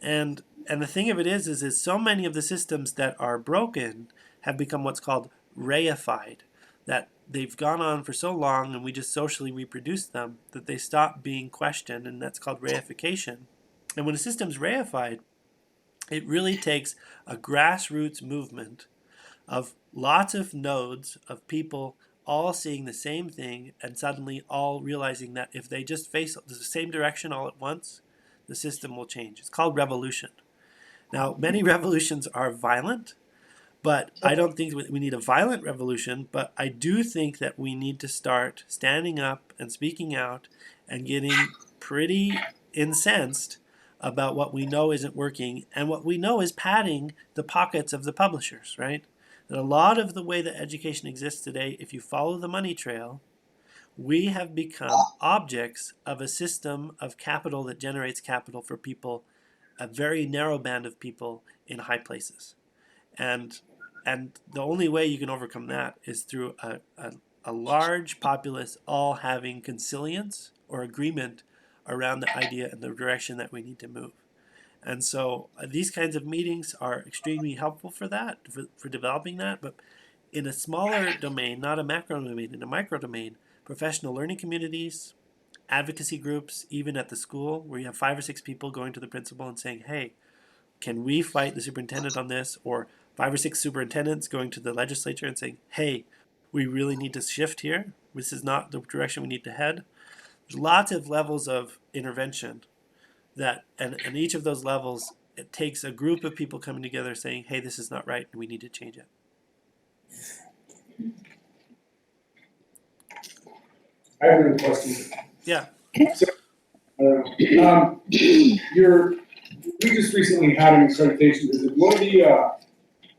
And And the thing of it is so many of the systems that are broken have become what's called reified, that they've gone on for so long and we just socially reproduce them that they stop being questioned, and that's called reification. And when a system's reified, it really takes a grassroots movement of lots of nodes of people all seeing the same thing and suddenly all realizing that if they just face the same direction all at once, the system will change. It's called revolution. Now, many revolutions are violent, but I don't think we need a violent revolution, but I do think that we need to start standing up and speaking out and getting pretty incensed about what we know isn't working, and what we know is padding the pockets of the publishers, right? That a lot of the way that education exists today, if you follow the money trail, we have become objects of a system of capital that generates capital for people, a very narrow band of people in high places. And the only way you can overcome that is through a large populace all having consilience or agreement around the idea and the direction that we need to move. And so these kinds of meetings are extremely helpful for that, for developing that. But in a smaller domain, not a macro domain, in a micro domain, professional learning communities, advocacy groups, even at the school, where you have 5 or 6 people going to the principal and saying, hey, can we fight the superintendent on this? Or 5 or 6 superintendents going to the legislature and saying, hey, we really need to shift here. This is not the direction we need to head. There's lots of levels of intervention that, and each of those levels, it takes a group of people coming together saying, hey, this is not right and we need to change it. I have another question. Yeah. So, we just recently had an accreditation visit. One of the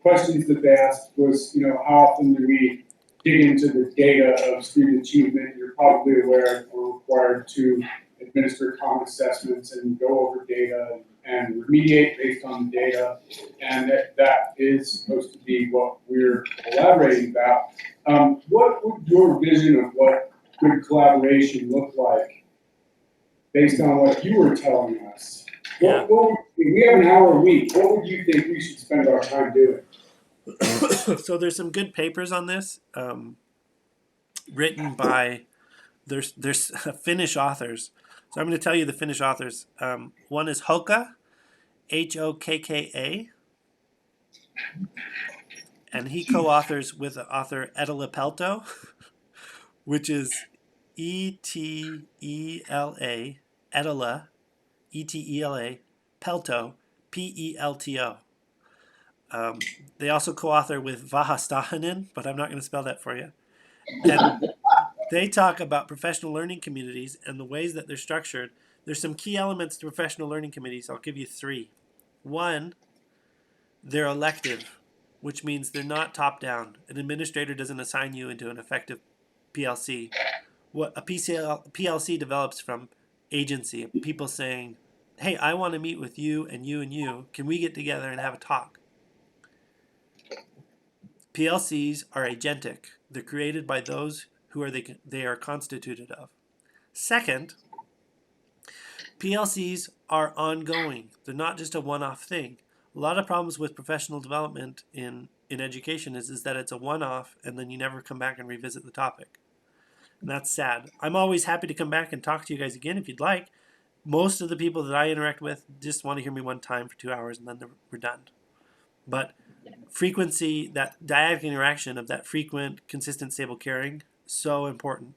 questions that they asked was, how often do we dig into the data of student achievement? You're probably aware we're required to administer common assessments and go over data and remediate based on the data, and that is supposed to be what we're collaborating about. What would your vision of what good collaboration look like based on what you were telling us? Yeah. We have an hour a week. What would you think we should spend our time doing? So there's some good papers on this, written by there's Finnish authors. So I'm going to tell you the Finnish authors. One is Hokka, Hokka, and he co-authors with the author Etela Pelto, which is Etela, Etela, Etela, Pelto, Pelto. They also co-author with Vahastahanen, but I'm not going to spell that for you. And they talk about professional learning communities and the ways that they're structured. There's some key elements to professional learning committees. I'll give you 3. One, they're elective, which means they're not top-down. An administrator doesn't assign you into an effective PLC. What a PLC develops from agency, people saying, hey, I want to meet with you and you and you. Can we get together and have a talk? PLCs are agentic. They're created by those who they are constituted of. Second, PLCs are ongoing. They're not just a one-off thing. A lot of problems with professional development in education is that it's a one-off and then you never come back and revisit the topic. And that's sad. I'm always happy to come back and talk to you guys again if you'd like. Most of the people that I interact with just want to hear me one time for 2 hours and then we're done. But frequency, that dyadic interaction of that frequent, consistent, stable caring, so important.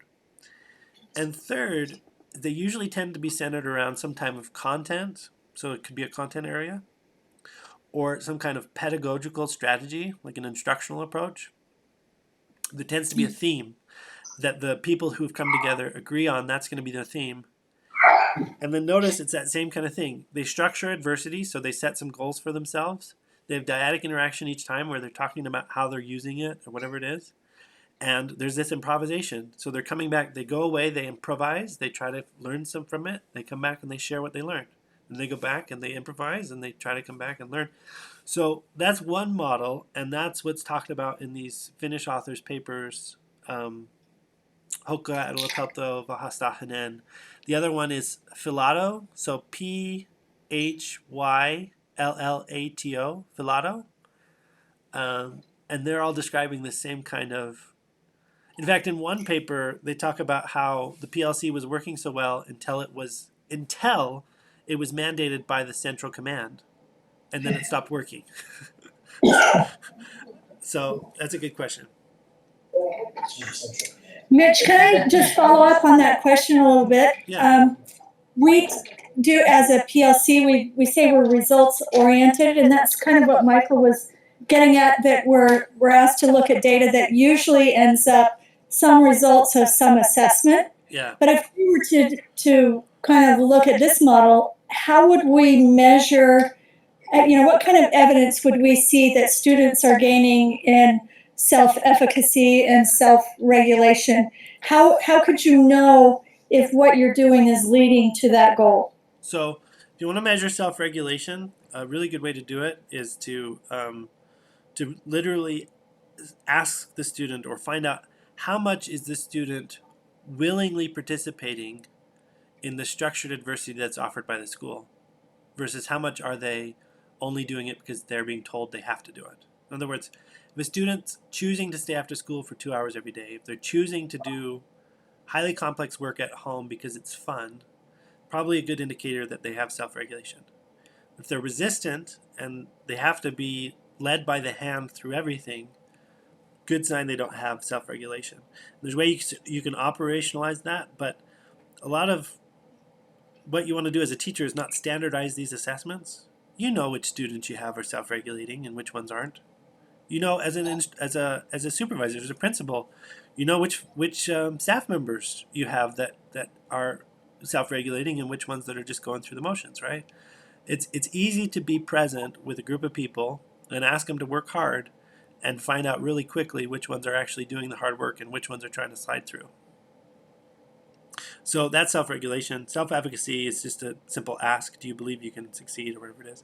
And third, they usually tend to be centered around some type of content. So it could be a content area or some kind of pedagogical strategy, like an instructional approach. There tends to be a theme that the people who've come together agree on. That's going to be their theme. And then notice it's that same kind of thing. They structure adversity, so they set some goals for themselves. They have dyadic interaction each time where they're talking about how they're using it or whatever it is. And there's this improvisation. So they're coming back, they go away, they improvise, they try to learn some from it. They come back and they share what they learned. And they go back and they improvise and they try to come back and learn. So that's one model, and that's what's talked about in these Finnish authors' papers, Hokka, Etela Pelto, Vahastahanen. The other one is Philato, so Phylato, L-L-A-T-O, Filato. And they're all describing the same kind of. In fact, in one paper, they talk about how the PLC was working so well until it was mandated by the central command, and then it stopped working. So that's a good question. Mitch, can I just follow up on that question a little bit? Yeah. We do, as a PLC, we say we're results oriented, and that's kind of what Michael was getting at, that we're asked to look at data that usually ends up some results of some assessment. Yeah. But if we were to kind of look at this model, how would we measure, what kind of evidence would we see that students are gaining in self-efficacy and self-regulation? How could you know if what you're doing is leading to that goal? So if you want to measure self-regulation, a really good way to do it is to literally ask the student or find out how much is the student willingly participating in the structured adversity that's offered by the school versus how much are they only doing it because they're being told they have to do it. In other words, if a student's choosing to stay after school for 2 hours every day, if they're choosing to do highly complex work at home because it's fun, probably a good indicator that they have self-regulation. If they're resistant and they have to be led by the hand through everything, good sign they don't have self-regulation. There's a way you can operationalize that, but a lot of what you want to do as a teacher is not standardize these assessments. You know which students you have are self-regulating and which ones aren't. You know, as a supervisor, as a principal, you know which staff members you have that are self-regulating and which ones that are just going through the motions, right? It's easy to be present with a group of people and ask them to work hard and find out really quickly which ones are actually doing the hard work and which ones are trying to slide through. So that's self-regulation. Self-efficacy is just a simple ask, do you believe you can succeed, or whatever it is.